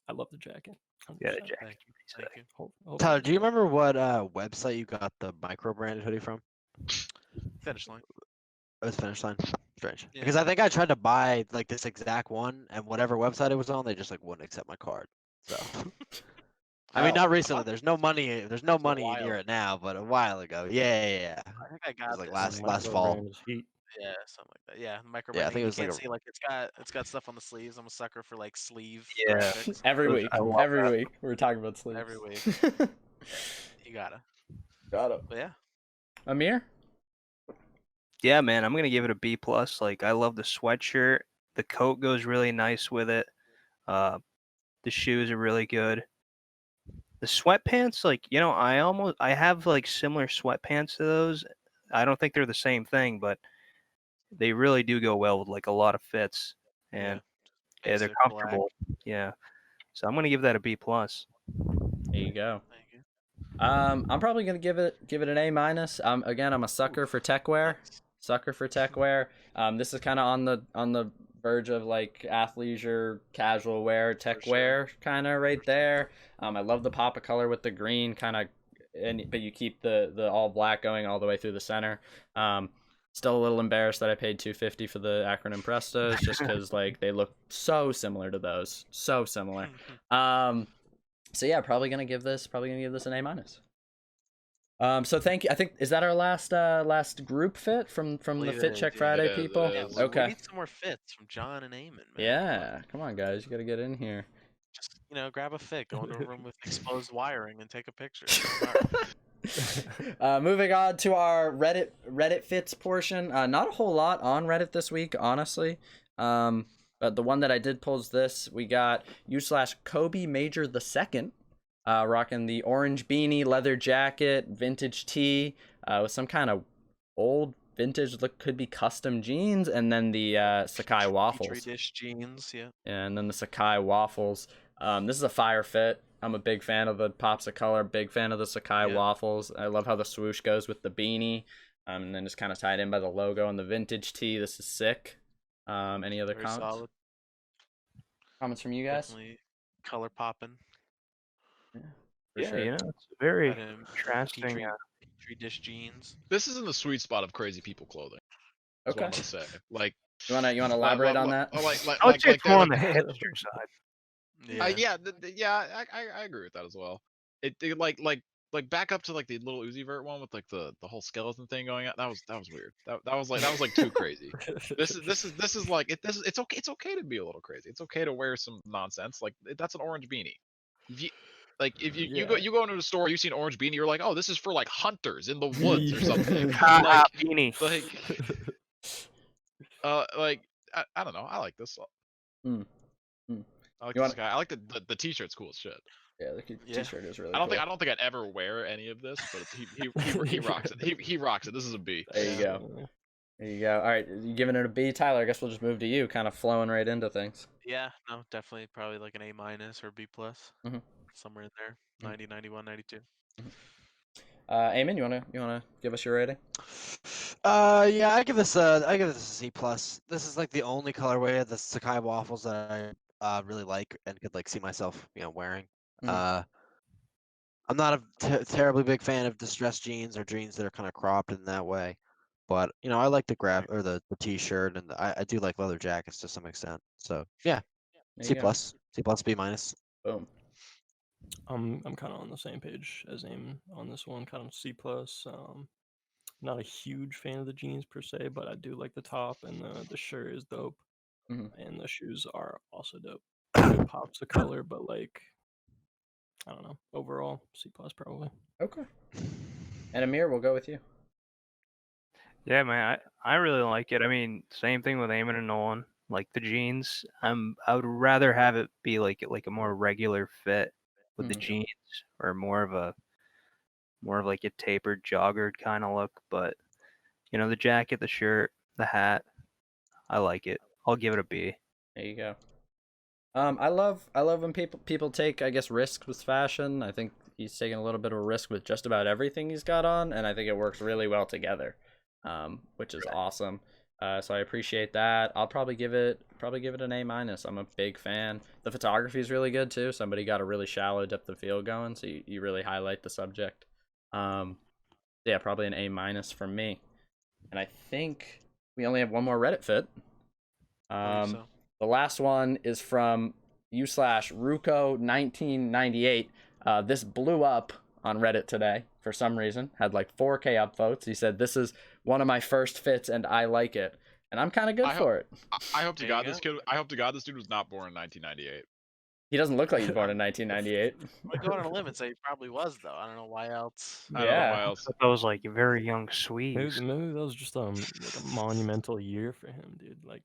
I love the jacket. 100%. Yeah, the jacket. Thank you. Thank you. Hope Tyler, you do you enjoy it. remember what website you got the micro branded hoodie from? Finish line. It was Finish Line. Strange. Yeah. Because I think I tried to buy like this exact one, and whatever website it was on, they just like wouldn't accept my card. So. I mean, Oh. not recently. There's no money. There's no It's a money while near it now, but a while ago. Yeah. I think I It got was like this. last Micro fall. brand is heat. Yeah, something like that. Yeah, micro Yeah, I branding. think it You was like can't a- see like it's got stuff on the sleeves. I'm a sucker for like sleeve Yeah. graphics. Every Those- week. I love Every that. week. We're talking about sleeves. Every week. You gotta. Got it. But yeah. Amir? Yeah, man, I'm gonna give it a B+. Like, I love the sweatshirt. The coat goes really nice with it. The shoes are really good. The sweatpants, like, I have like similar sweatpants to those. I don't think they're the same thing, but they really do go well with like a lot of fits, and yeah, they're Basic black. comfortable. Yeah, so I'm gonna give that a B+. There you go. Thank you. I'm probably gonna give it an A-. Again, I'm a sucker for techwear. Nice. Sucker for techwear. This is kind of on the verge of like athleisure, casual wear, tech sure. wear, kind of right there. I love the pop of color with the green, kind of, but you keep the all black going all the way through the center. Still a little embarrassed that I paid $250 for the acronym Prestos, just because like they look so similar to those, so similar. So yeah, probably gonna give this an A-. So thank you. I think, is that our last group fit from the Believe Fit it Check is, yeah. Friday It is, people? it Yeah, is. we Okay. need some more fits from John and Eamon, man. Yeah, come on guys, you gotta get in here. Just grab a fit, go into a room with exposed wiring, and take a picture. Moving on to our Reddit fits portion. Not a whole lot on Reddit this week, honestly. But the one that I did pull is this. We got u/Kobe Major II. Rocking the orange beanie, leather jacket, vintage tee, with some kind of old vintage look, could be custom jeans, and then the Sakai waffles. Petri dish jeans, yeah. And then the Sakai waffles. This is a fire fit. I'm a big fan of the pops of color, big fan of the Sakai waffles. I love how the swoosh goes with the beanie, and then just kind of tied in by the logo and the vintage tee. This is sick. Any other comments? Solid. Comments from you guys? Definitely color popping. For sure. You know, it's very Got him contrasting. Petri dish jeans. This is in the sweet spot of crazy people clothing. That's Okay. what I'm gonna say. Like, You wanna elaborate on that? I would say it's more on the hipster side. Yeah. I agree with that as well. It like back up to like the little Uzi Vert one with like the whole skeleton thing going on. That was weird. That was like too crazy. This is like it's okay to be a little crazy. It's okay to wear some nonsense. Like that's an orange beanie. If you go into a store, you see an orange beanie, you're like, oh, this is for like hunters in the woods or something. Beanie. I don't know. I like this. I like You this guy. I like the t-shirt's cool as shit. Yeah, the t-shirt is really I don't cool. think I'd ever wear any of this, but he rocks it. He rocks it. This is a B. There you go. There you go. All right, you giving it a B, Tyler? I guess we'll just move to you, kind of flowing right into things. Yeah, no, definitely probably like an A- or B+. Somewhere in there. 90, 91, 92. Eamon, you wanna give us your rating? Yeah, I give this a C+. This is like the only colorway of the Sakai waffles that I really like and could like see myself, wearing. I'm not a terribly big fan of distressed jeans or jeans that are kind of cropped in that way, but I like the the t-shirt, and I do like leather jackets to some extent. So yeah, C+, B-. Boom. I'm kind of on the same page as Eamon on this one, kind of C+. Not a huge fan of the jeans per se, but I do like the top, and the shirt is dope, and the shoes are also dope. It pops of color, but like, I don't know. Overall, C+ probably. Okay. And Amir, we'll go with you. Yeah, man, I really like it. I mean, same thing with Eamon and Nolan. Like the jeans, I would rather have it be like a more regular fit with the jeans, or more of like a tapered jogger kind of look. But the jacket, the shirt, the hat, I like it. I'll give it a B. There you go. I love when people take, I guess, risks with fashion. I think he's taking a little bit of a risk with just about everything he's got on, and I think it works really well together, which is awesome. So I appreciate that. I'll probably give it an A-. I'm a big fan. The photography is really good too. Somebody got a really shallow depth of field going, so you really highlight the subject. Yeah, probably an A- from me. And I think we only have one more Reddit fit. The last one is from u/Ruko1998. This blew up on Reddit today for some reason. Had like 4K upvotes. He said, "This is one of my first fits, and I like it." And I'm kind of good for it. I hope to God this dude was not born in 1998. He doesn't look like he's born in 1998. I'm going on a limb and say he probably was, though. I don't know why else. I don't know why else. That was like a very young Swedes. Maybe that was just like a monumental year for him, dude. Like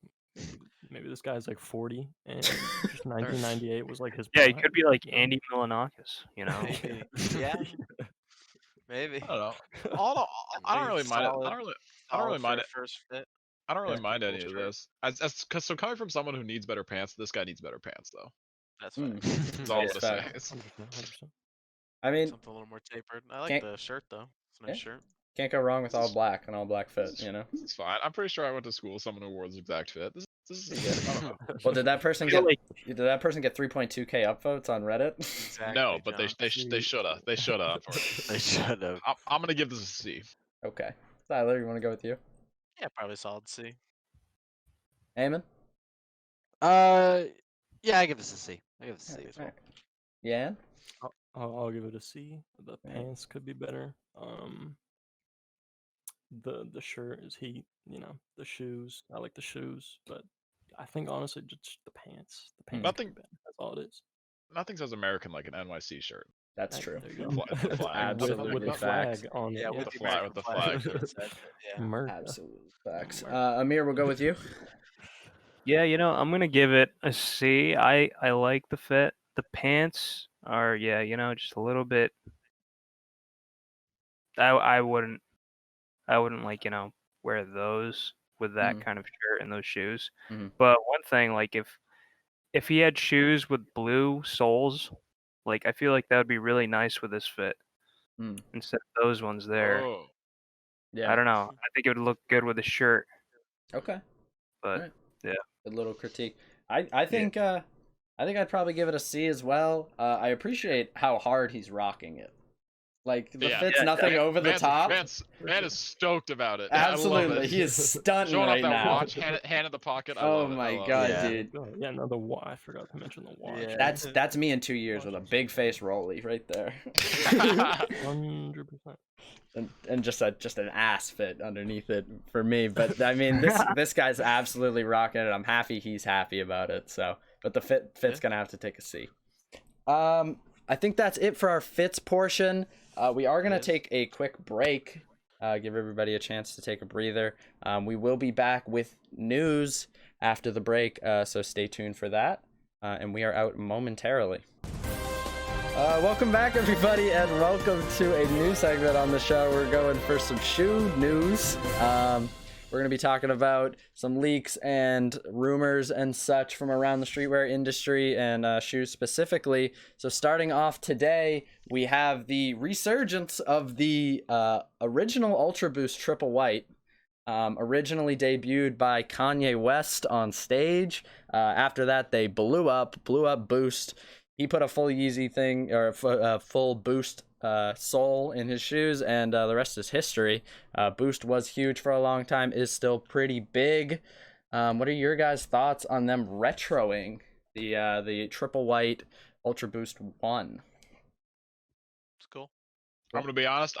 maybe this guy's like 40, and just 1998 was like his. Yeah, he could be like Andy Milanakis, Maybe. Yeah. Maybe. I don't know. I don't really mind it. I don't really mind it. First fit. I don't really mind any of this. So coming from someone who needs better pants, this guy needs better pants though. That's fine. That's all I'm gonna say. 100%. I mean, Something a little more tapered. I like the shirt though. It's a nice shirt. Can't go wrong with all black and all black fit, It's fine. I'm pretty sure I went to school with someone who wore this exact fit. This is I don't know. Well, did that person get 3.2K upvotes on Reddit? Exactly, no, but they should have. They should have. They should have. I'm gonna give this a C. Okay. Tyler, you want to go with you? Yeah, probably solid C. Eamon? Yeah, I give this a C. I give this a C as well. Yeah. I'll give it a C. The pants could be better. The shirt is heat. The shoes. I like the shoes, but I think honestly, just the pants. The pants. Nothing. That's all it is. Nothing says American like an NYC shirt. That's true. There you go. Absolutely with the facts. flag on it. Yeah, with the flag. Yeah. Absolute facts. Amir, we'll go with you. Yeah, I'm gonna give it a C. I like the fit. the pants are just a little bit. I wouldn't like wear those with that kind of shirt and those shoes. But one thing, like if he had shoes with blue soles, like I feel like that would be really nice with this fit instead of those ones there. Oh. Yeah. I don't know. I think it would look good with a shirt. Okay. But Right. yeah. A little critique. I think I'd probably give it a C as well. I appreciate how hard he's rocking it. Like the fit's nothing over the top. Man is stoked about it. Absolutely, I love it. he is stunting Showing right off that now. watch, hand in the pocket. I Oh love it. my I love god, it. dude! Yeah, no, the watch. I forgot to mention the watch. Yeah. That's me in 2 years with a big face rolly right there. 100%. And just an ass fit underneath it for me. But I mean, this guy's absolutely rocking it. I'm happy he's happy about it. So, but the fit's gonna have to take a C. I think that's it for our fits portion. We are gonna take a quick break. Give everybody a chance to take a breather. We will be back with news after the break, so stay tuned for that. And we are out momentarily. Welcome back, everybody, and welcome to a new segment on the show. We're going for some shoe news. We're going to be talking about some leaks and rumors and such from around the streetwear industry and shoes specifically. So starting off today, we have the resurgence of the original Ultra Boost Triple White, originally debuted by Kanye West on stage. After that, they blew up Boost. He put a full Yeezy thing, or a full Boost sole in his shoes, and the rest is history. Boost was huge for a long time, is still pretty big. What are your guys' thoughts on them retroing the Triple White Ultra Boost 1? It's cool. I'm gonna be honest.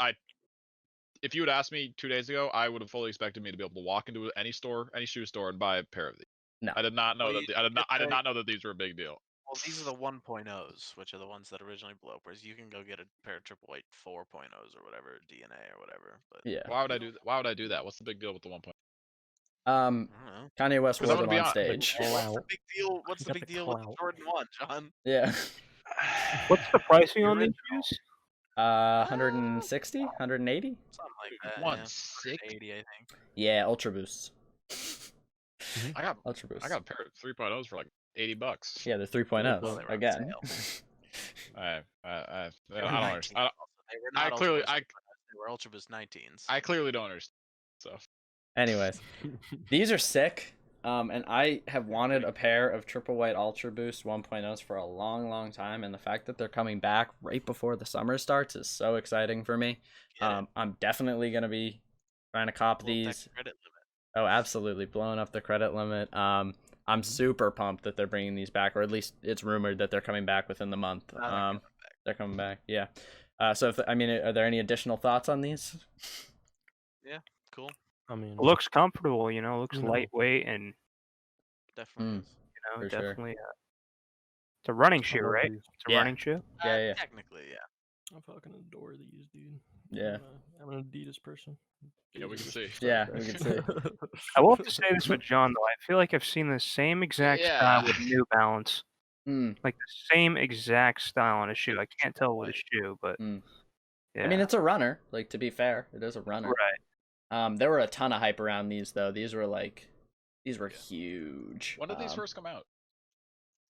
If you had asked me 2 days ago, I would have fully expected me to be able to walk into any store, any shoe store, and buy a pair of these. No, I did not know I did not know that these were a big deal. Well, these are the 1.0s, which are the ones that originally blew up. Whereas you can go get a pair of Triple White 4.0s or whatever, DNA or whatever. But yeah. Why would I do that? Why would I do that? What's the big deal with the 1.0? I don't know. Kanye West wore them on honest, stage. What's the big deal? What's the Got big the deal with the clout. Jordan 1, John? Yeah. What's the pricing on these shoes? 160, 180. Something like that. 160. I think. Yeah, Ultra Boosts. I got Ultra Boosts. I got a pair of 3.0s for like $80. Yeah, they're 3.0s Well, they were on again. sale. I They were don't 19s understand. also. They were not clearly- Ultra Boost 3.0s, they were Ultra Boost 19s. I clearly don't understand. So Anyways, these are sick. And I have wanted a pair of Triple White Ultra Boost 1.0s for a long, long time, and the fact that they're coming back right before the summer starts is so exciting for me. I'm definitely gonna be trying to cop these. Oh, absolutely, blowing up the credit limit. I'm super pumped that they're bringing these back, or at least it's rumored that they're coming back within the month. They're coming back, yeah. So, are there any additional thoughts on these? Yeah, cool. I mean, It looks comfortable, looks No. lightwait and Definitely is. For sure. definitely it's a running shoe, I love right? these. It's a Yeah. running shoe. Yeah. Technically, yeah. I fucking adore these, dude. Yeah. I'm an Adidas person. yeah, we can see. Yeah, we can see. I will have to say this with John though. I feel like I've seen the same exact style with New Balance. Like the same exact style on a shoe. I can't tell with a shoe, but yeah. I mean, it's a runner. Like, to be fair, it is a runner. Right. There were a ton of hype around these though. These were huge. When did these first come out?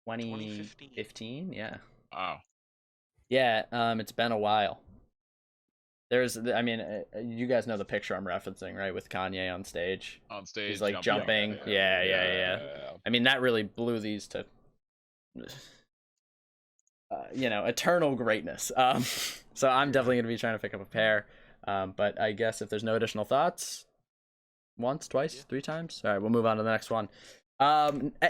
2015, yeah. Oh. Yeah, it's been a while. You guys know the picture I'm referencing, right? With Kanye on stage. On stage. He's like jumping. Yeah. I mean, that really blew these to, eternal greatness. So I'm definitely going to be trying to pick up a pair. But I guess if there's no additional thoughts, once, twice, 3 times. All right, we'll move on to the next one.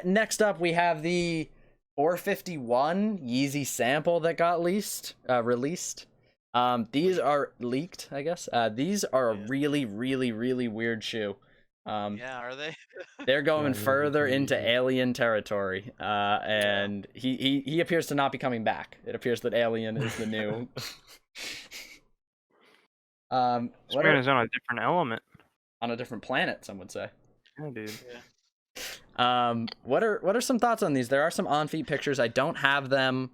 Next up, we have the 451 Yeezy sample that got released. These are leaked, I guess. These are a really, really, really weird shoe. Yeah, are they? They're going further into alien territory. And he appears to not be coming back. It appears that Alien is the new. This man is on a different element. On a different planet, some would say. Yeah, dude. Yeah. What are some thoughts on these? There are some on-feet pictures. I don't have them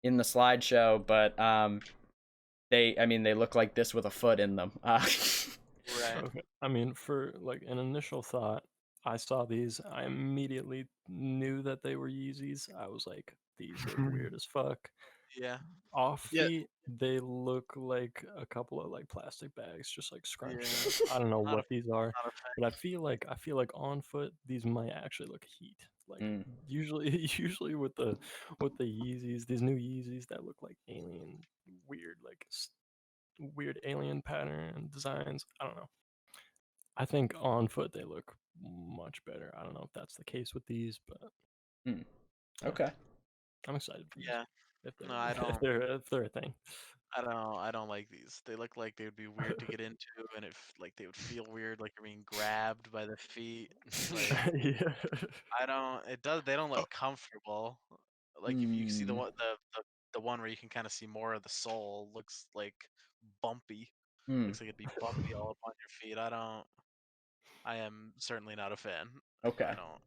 in the slideshow, but they look like this with a foot in them. Right. Okay. I mean, for like an initial thought, I saw these. I immediately knew that they were Yeezys. I was like, these look weird as fuck. Yeah. Off Yeah. feet, they look like a couple of like plastic bags, just like scrunched. Yeah. I don't know Not what these are, Not a fan. but I feel like on foot these might actually look heat. Like Mm. usually with the Yeezys, these new Yeezys that look like alien, weird like weird alien pattern designs. I don't know. I think on foot they look much better. I don't know if that's the case with these, but yeah, Okay. I'm excited for these. Yeah. If they're No, I if don't. they're a thing. I don't like these. They look like they would be weird to get into, and like they would feel weird, like you're being grabbed by the feet. Like Yeah. I don't. It does. They don't look comfortable. Like if you see the one, the one where you can kind of see more of the sole, looks like bumpy. Looks like it'd be bumpy all up on your feet. I am certainly not a fan. Okay. I don't.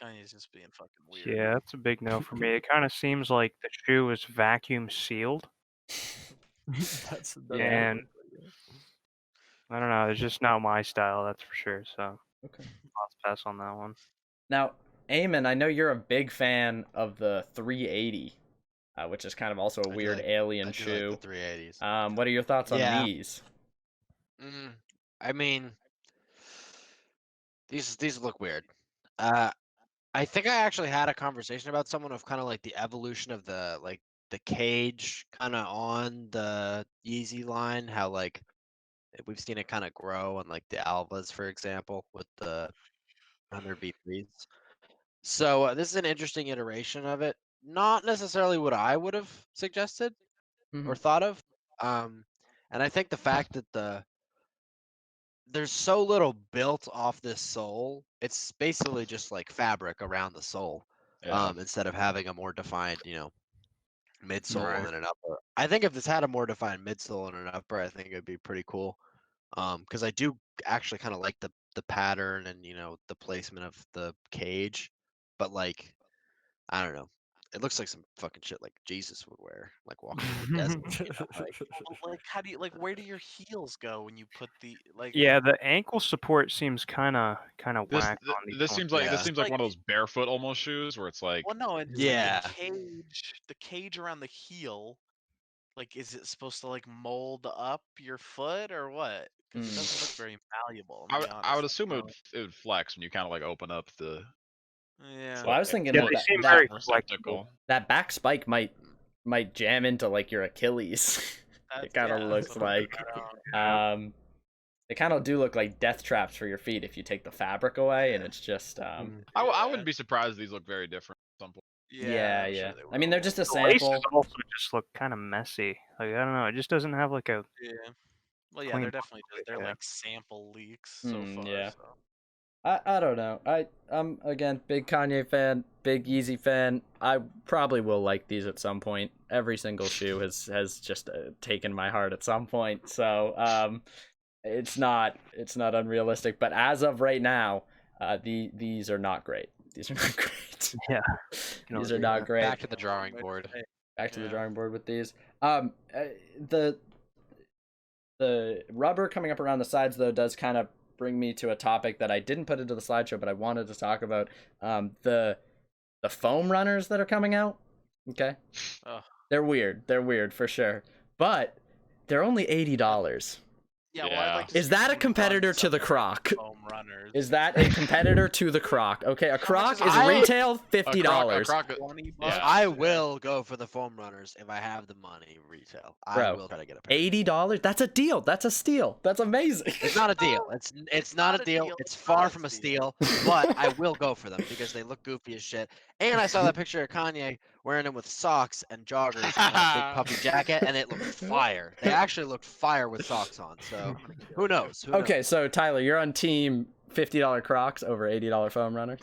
Kanye's just being fucking weird. Yeah, that's a big no for me. It kind of seems like the shoe is vacuum sealed. That's And I don't know. It's just not my style, that's for sure. So Okay. I'll pass on that one. Now, Eamon, I know you're a big fan of the 380, which is kind of also a weird alien I do shoe. like the 380s. What are your thoughts on Yeah. these? I mean, these look weird. I think I actually had a conversation about someone of kind of like the evolution of the cage kind of on the Yeezy line. How like we've seen it kind of grow on like the Alvas, for example, with the 100 V3s. So this is an interesting iteration of it. Not necessarily what I would have suggested or thought of. And I think the fact that there's so little built off this sole, it's basically just like fabric around the sole, Yeah. instead of having a more defined, midsole Right. and an upper. I think if this had a more defined midsole and an upper, I think it'd be pretty cool. Because I do actually kind of like the pattern and the placement of the cage, but like I don't know. It looks like some fucking shit like Jesus would wear, like walking through the desert. Like how do you where do your heels go when you put the like? Yeah, the ankle support seems kind of This whack on these this ones. seems like Yeah. this seems like one of those barefoot almost shoes where it's like Well, no, it's Yeah. like the cage around the heel. Like, is it supposed to like mold up your foot or what? Because it doesn't look very malleable. I'm gonna be I would honest. assume it would flex when you kind of like open up the. Yeah. Well, I was thinking Yeah, that, they seem that, very receptacle. that back spike might jam into like your Achilles. It kind of looks like they kind of do look like death traps for your feet if you take the fabric away, and it's just I wouldn't be surprised if these look very different at some point. yeah. I'm sure they I mean, they're will. just a The laces sample. also just look kind of messy. Like I don't know, it just doesn't have like a. Yeah. Well, yeah, clean they're definitely they're yeah. like sample leaks so far. Yeah. So. I don't know. I'm again big Kanye fan, big Yeezy fan. I probably will like these at some point. Every single shoe has just taken my heart at some point. So it's not unrealistic. But as of right now, these are not great. These are not great. Yeah. These are not great. Back to the drawing board. Back to the Yeah. drawing board with these. The rubber coming up around the sides though does kind of bring me to a topic that I didn't put into the slideshow, but I wanted to talk about. The foam runners that are coming out. Okay. Ugh. They're weird. They're weird for sure. But they're only $80. Yeah, well, I'd Yeah. like to Is see that a some competitor runs to the of Croc? Foam runners. Is that a competitor to the Croc? Okay, a Croc is I- retail $50. A croc, $20? Yeah. I will go for the foam runners if I have the money retail. I Bro, will try to get a pair. $80? That's a deal. That's a steal. That's amazing. It's not a deal. It's not a deal. It's far from a steal, but I will go for them because they look goofy as shit. And I saw that picture of Kanye wearing them with socks and joggers and a big puffy jacket, and it looked fire. They actually looked fire with socks on. So who knows? Who Okay, knows? so Tyler, you're on team $50 Crocs over $80 foam runners.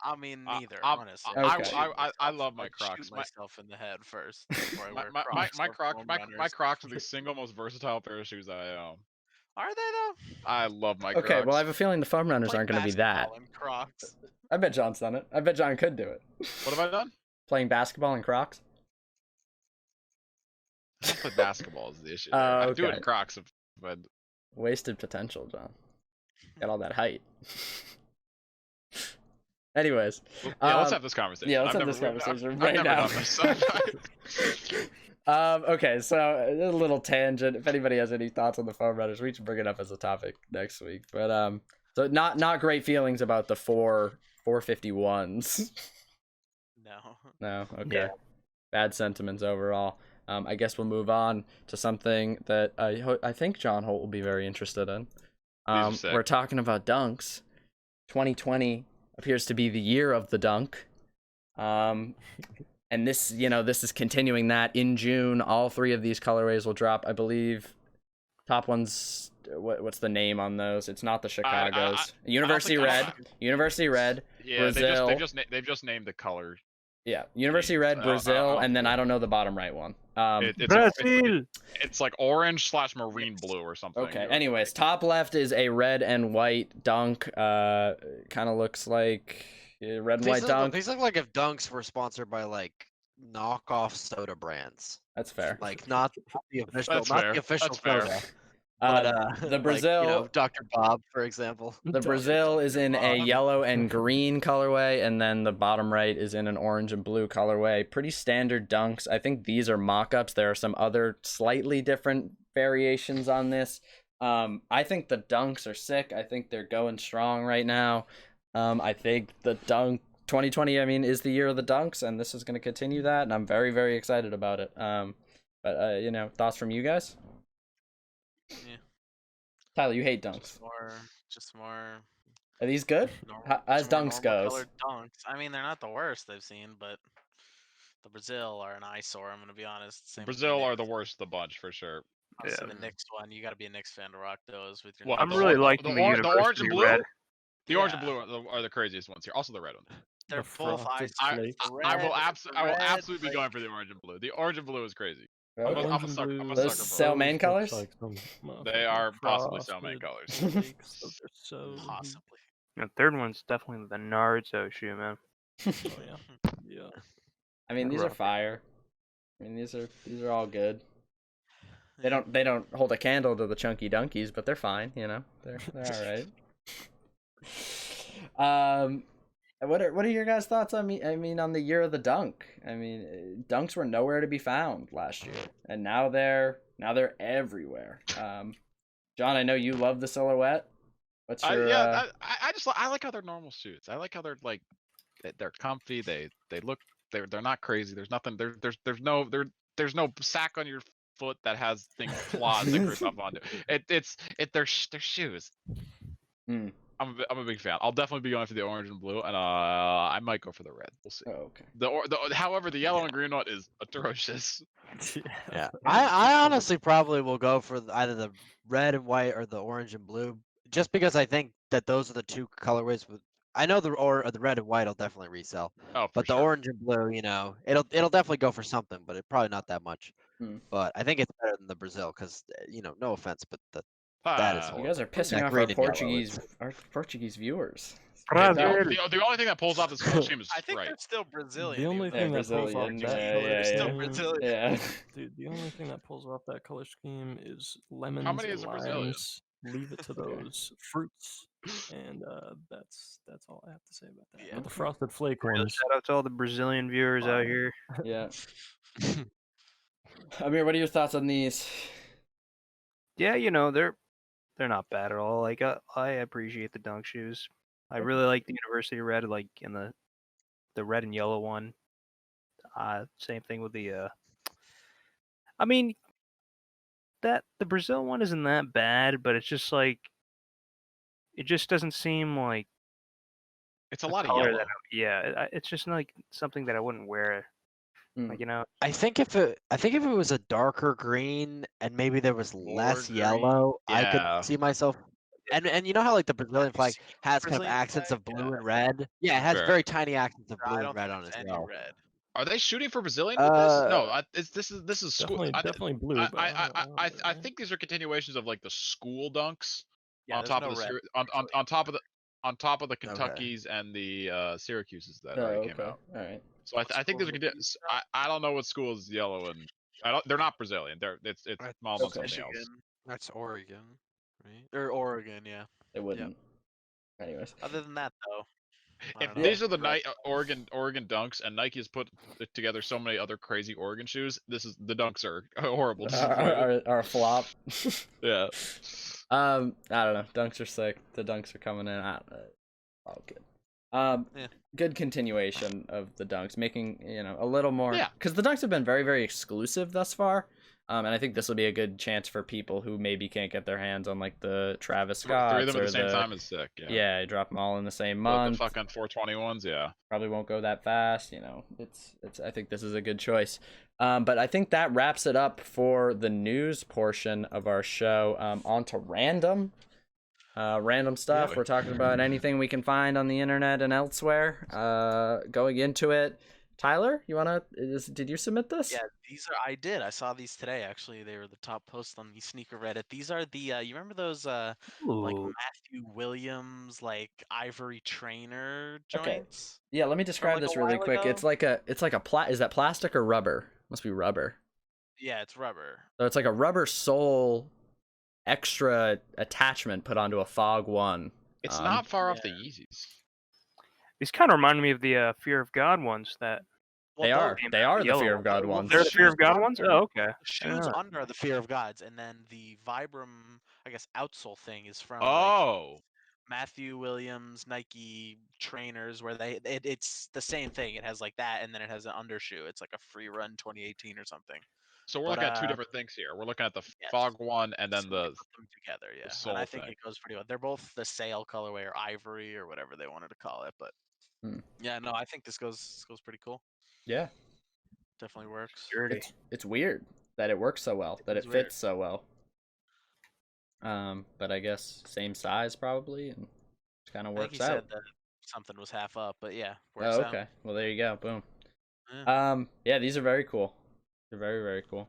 I mean, neither, I'm- honestly. I- I'd shoot I myself- love my I'd Crocs. Shoot My- myself in the head first before I wear my Crocs. or foam my runners. Crocs are the single most versatile pair of shoes I own. Are they though? I love my Crocs. Okay, well, I have a feeling the foam runners Playing aren't going to be that. basketball in Crocs. I bet John's done it. I bet John could do it. What have I done? Playing basketball in Crocs? I don't play basketball is the issue. There. Oh, I do it okay. in Crocs, but Wasted potential, John. Got all that height. Anyways, yeah, let's have this conversation. yeah, let's I've have this never- conversation I've right never now. done this, so- Okay, so a little tangent. If anybody has any thoughts on the foam runners, we should bring it up as a topic next week. But so not great feelings about the 451s. No. No, okay. Yeah. Bad sentiments overall. I guess we'll move on to something that I think John Holt will be very interested in. are sick. We're talking about dunks. 2020 appears to be the year of the dunk. And this is continuing that. In June, all 3 of these colorways will drop. I believe top one's what's the name on those? It's not the Chicago's. University Red. University Red. Yeah, Brazil. they've just named the color. Yeah, University Red, Brazil, and then I don't know the bottom right one. It's like orange/marine blue or something. Okay. Anyways, top left is a red and white dunk. Kind of looks like red and white dunk. These look like if dunks were sponsored by like knockoff soda brands. That's fair. Like not the official, That's not fair. the official That's fair. soda. But the like, Brazil, Dr. Bob, for example. the Brazil is in a yellow and green colorway, and then the bottom right is in an orange and blue colorway. Pretty standard dunks. I think these are mock-ups. There are some other slightly different variations on this. I think the dunks are sick. I think they're going strong right now. I think the dunk 2020, is the year of the dunks, and this is going to continue that, and I'm very, very excited about it. But thoughts from you guys? Yeah. Tyler, you hate dunks. Just more. Are these good? As just more dunks normal goes. colored dunks. They're not the worst I've seen, but the Brazil are an eyesore. I'm gonna be honest. Same with Brazil are the Knicks. worst of the bunch for sure. Honestly, the Knicks one, you got to be a Knicks fan to rock those with your. Well, I'm Knicks. really liking the orange and University blue. Red. The orange and Yeah. blue are the craziest ones here. Also the red one. They're The both frosted eyesores. flakes. The I will red, the red, absolutely be like- going for the orange and blue. The orange and blue is crazy. Okay. I'm a sucker. I'm a Those sucker for sell it. main colors? They are possibly cell main colors. Flakes, those are so Possibly. The third one's definitely the Naruto shoe, man. Oh yeah, yeah. These are Rough. fire. These are all good. They don't hold a candle to the chunky dunkies, but they're fine. They're all right. What are your guys' thoughts on on the year of the dunk? Dunks were nowhere to be found last year, and now they're everywhere. John, I know you love the silhouette. What's your? I like how they're normal shoes. I like how they're like they're comfy. They look they're not crazy. There's nothing. There's no sack on your foot that has things claws that grip up onto. They're shoes. Hmm. I'm a big fan. I'll definitely be going for the orange and blue, and I might go for the red. We'll see. Oh, okay. However, the yellow and green one is atrocious. Yeah, I honestly probably will go for either the red and white or the orange and blue, just because I think that those are the 2 colorways. I know the red and white will definitely resell, Oh, but the sure. orange and blue, it'll definitely go for something, but it probably not that much. Hmm. But I think it's better than the Brazil because no offense, but that is You guys are pissing That off green our and Portuguese viewers. The only thing that pulls off this whole team is I think Sprite. they're still Brazilian. The only even thing though that pulls off Brazilian, that yeah, color yeah, Still scheme, Brazilian. Yeah. dude, the only thing that pulls off that color scheme is lemons many and is a Brazilian? limes. Leave it to those fruits, and that's all I have to say about that. Yeah. But the frosted flake Shout ones, out to all the Brazilian viewers out here. Yeah. Amir, what are your thoughts on these? Yeah, they're not bad at all. Like I appreciate the dunk shoes. I really like the University Red, like in the red and yellow one. Same thing with the. That the Brazil one isn't that bad, but it's just like it just doesn't seem like It's a lot of color yellow. it's just like something that I wouldn't wear. Like I think if it was a darker green and maybe there was less green, yellow, I yeah. could see myself. And you know how like the Brazilian flag has kind of Brazilian accents of flag? blue Yeah. and red? Yeah, it has Fair. very tiny accents of I blue don't and red think on it there's as any well. red. Are they shooting for Brazilian with this? No, this is school. definitely blue. but I think these are continuations of like the school dunks Yeah, on there's top no of the red, on top of the Kentuckys and the Syracuses that already came out. All right. So I think there's a I don't know what school is yellow and They're not Brazilian. It's Right. modeled on Okay. something else. Michigan. That's Oregon, right? Or Oregon, yeah. It wouldn't. Anyways. Other than that, though, I If don't know. these are the Oregon Dunks, and Nike has put together so many other crazy Oregon shoes, the Dunks are a horrible disappointment. Are a flop. Yeah. I don't know. Dunks are sick. The dunks are coming in. All good. Good continuation of the dunks, making a little more. Yeah. Because the dunks have been very, very exclusive thus far. And I think this will be a good chance for people who maybe can't get their hands on like the Travis Scott. 3 of them at the same time is sick. Yeah. Yeah, drop them all in the same The month. fucking 421s, yeah. Probably won't go that fast. It's. I think this is a good choice. But I think that wraps it up for the news portion of our show. On to random stuff. Really? We're talking about anything we can find on the internet and elsewhere. Going into it, Tyler, did you submit this? Yeah, I did. I saw these today. Actually, they were the top posts on the sneaker Reddit. These are the you remember those like Ooh. Matthew Williams like ivory trainer Okay. joints? Yeah, let me describe like, a this really while quick. ago? It's like a is that plastic or rubber? Must be rubber. Yeah, it's rubber. So it's like a rubber sole extra attachment put onto a Fog 1. It's not far off the Yeezys. These kind of remind me of the Fear of God ones that. They are the yellow Fear of God well, ones. They're the shoes Fear of God under- ones? Oh, okay. The shoes Yeah. under are the Fear of Gods, and then the Vibram, I guess, outsole thing is from like, Oh. Matthew Williams Nike trainers, where it's the same thing. It has like that, and then it has an undershoe. It's like a Free Run 2018 or something. So we're But, looking at two different things here. We're looking at the yes. Fog one and then So the they put them together, yeah. sole And I think thing. it goes pretty well. They're both the sail colorway or ivory or whatever they wanted to call it, but yeah, no, I think this goes pretty cool. Yeah. Definitely works. Dirty. It's weird that it works so well, that is it weird. fits so well. But I guess same size probably, and it kind of I think works he out. said that something was half up, but yeah, works Oh, out. okay. Well, there you go. Boom. Yeah. Yeah, these are very cool. They're very, very cool.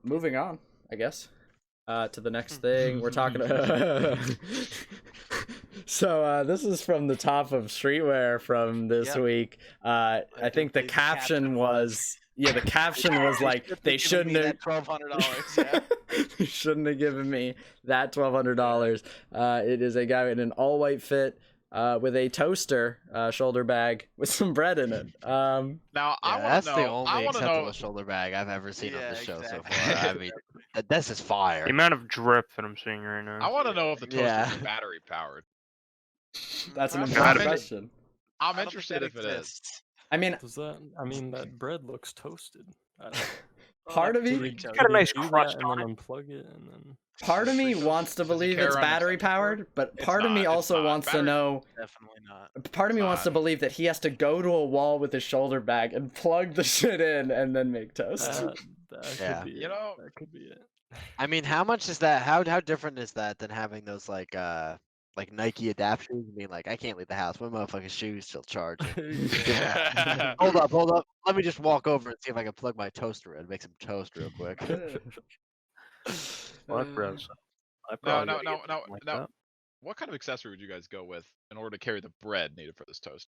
Moving on, I guess. To the next thing we're talking about. So this is from the top of Streetwear from this Yep. week. I think the believe the caption caption was the caption was like they shouldn't have $1,200. Yeah. They shouldn't have given me that $1,200. It is a guy in an all white fit with a toaster shoulder bag with some bread in it. Now I want That's to the know. only I want to acceptable know. shoulder bag I've ever seen on Yeah, the show exactly. so far. I mean, this is fire. The amount of drip that I'm seeing right now. I want to know if the toaster Yeah. is battery powered. That's an Probably important not. question. I I'm don't think interested that if it is. exists. I mean, Does that? I mean, that bread looks toasted. I don't know. part of Well, me, that's got a nice Do that crust and on then unplug it and then. part of me wants to Does it believe carry it's around a battery extension cord? powered, but It's part of me not, it's also not. wants to Battery- know. Definitely not. Part of me wants to not. believe that he has to go to a wall with his shoulder bag and plug the shit in and then make toast. That Yeah. could be You it. know- That could be it. I mean, how much is that? How different is that than having those like Nike adapt shoes? I mean, like I can't leave the house. My motherfucking shoes still charging. Hold up. Let me just walk over and see if I can plug my toaster in. Make some toast real quick. Well, that bread's- I No, probably no, gotta no, get no, something like no. that. What kind of accessory would you guys go with in order to carry the bread needed for this toast?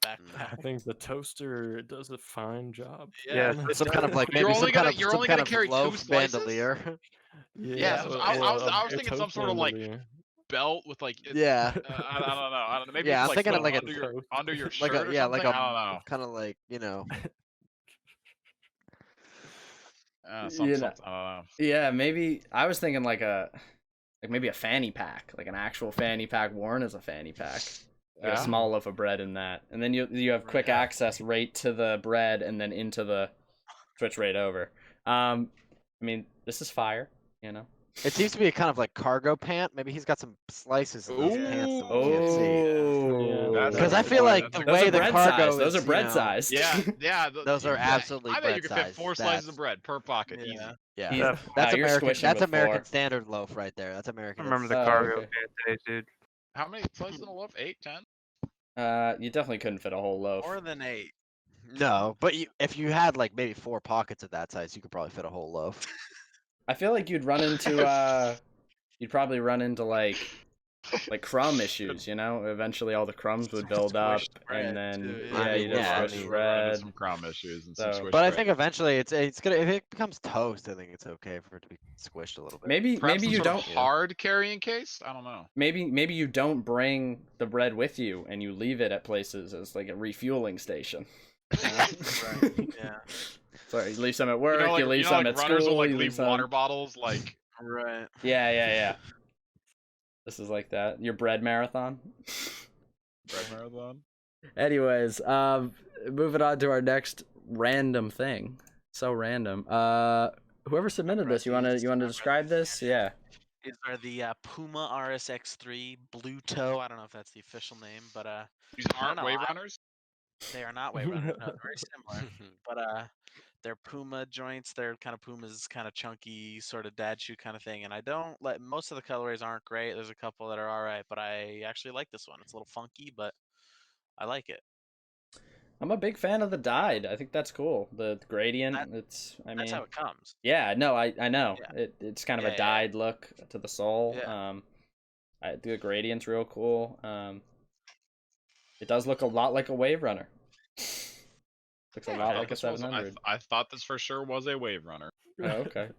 I think the toaster does a fine job. Yeah, man. Some kind of like You're maybe only some kind gonna- of you're some only kind gonna of carry two loaf slices? bandolier. Yeah, so I was a thinking some toast sort of, like, bandolier. Belt with like Yeah. I don't know. Maybe Yeah, it's, I'm thinking of like like a- under your Like shirt a or yeah, something. like a I don't know. kind of like Something, You know. something, I don't know. Yeah, maybe I was thinking like maybe a fanny pack, like an actual fanny pack worn as a fanny pack. Like Yeah. a small loaf of bread in that, and then you have quick access right to the bread and then into the switch right over. I mean, this is fire, you know. it seems to be a kind of like cargo pant. Maybe he's got some slices in those pants that we can't see. Oh, That's Because I a feel good like point. the those way are the bread cargo size. is, Those are you bread know, size. Yeah. Those are absolutely I bet you bread could fit size. 4 slices of bread per pocket, easy. Yeah. Yeah, Yeah. that's You're American. squishing That's with American 4. standard loaf right there. That's American. I remember the Oh, cargo okay. pant days, dude. How many slices in a loaf? 8, 10? You definitely couldn't fit a whole loaf. More than 8. No, but if you had like maybe 4 pockets of that size, you could probably fit a whole loaf. I feel like you'd run into you'd probably run into like like crumb issues, you know. Eventually, all the crumbs would build up, Squished bread, and then too, yeah, I you mean, just yeah, I squish mean- We're running into bread. some crumb issues and So- some squish But I bread. think eventually it's gonna if it becomes toast, I think it's okay for it to be squished a little bit. Maybe Perhaps some you sort of don't. hard carrying case. I don't know. Maybe you don't bring the bread with you, and you leave it at places as like a refueling station. Right, yeah. Sorry, you leave some at work. You know, like, leave some like at runners school. will like you leave some... water bottles like. Right. Yeah. This is like that. Your bread marathon. Bread marathon. Anyways, moving on to our next random thing. So random. Whoever submitted this, you wanna describe this? Yeah. These are the Puma RSX3 Blue Toe. I don't know if that's the official name, but These aren't know, wave runners. they are not wave runners. No, very similar. But they're Puma joints. They're kind of Puma's kind of chunky sort of dad shoe kind of thing. And I don't let most of the colorways aren't great. There's a couple that are all right, but I actually like this one. It's a little funky, but I like it. I'm a big fan of the dyed. I think that's cool. The gradient. That's how it comes. Yeah, no, I know. Yeah. It's kind of Yeah, a yeah, dyed look to the sole. Yeah. The gradient's real cool. It does look a lot like a wave runner. Looks a lot like a 700. I thought this for sure was a wave runner. Oh, okay.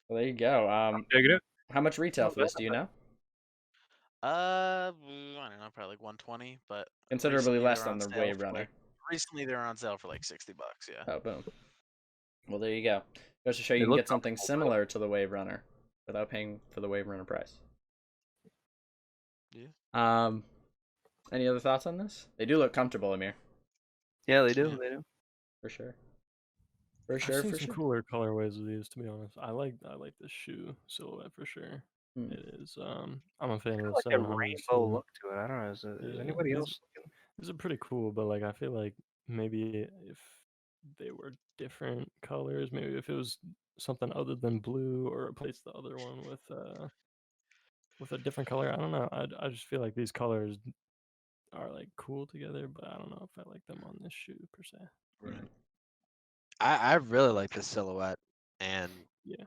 Well, there you go. Dig it. How much retail for this? Do you know? I don't know, probably like 120, but Considerably recently less they're than on the sale wave for, runner. like, recently they're on sale for like $60. Yeah. Oh, boom. Well, there you go. Goes to show you They can look get something comfortable, similar to the wave runner without paying for the wave runner price. Yeah. Any other thoughts on this? They do look comfortable, Amir. Yeah, they do. Yeah. They do. For sure. I've seen some cooler colorways of these, to be honest. I like this shoe silhouette for sure. Hmm. It is. I'm a fan of the Like a 700s rainbow too. look to it. I don't know. Is Yeah, anybody these- else? These are pretty cool, but like I feel like maybe if they were different colors, maybe if it was something other than blue or replace the other one with a different color. I don't know. I just feel like these colors are like cool together, but I don't know if I like them on this shoe per se. Right. I really like this silhouette, and Yeah.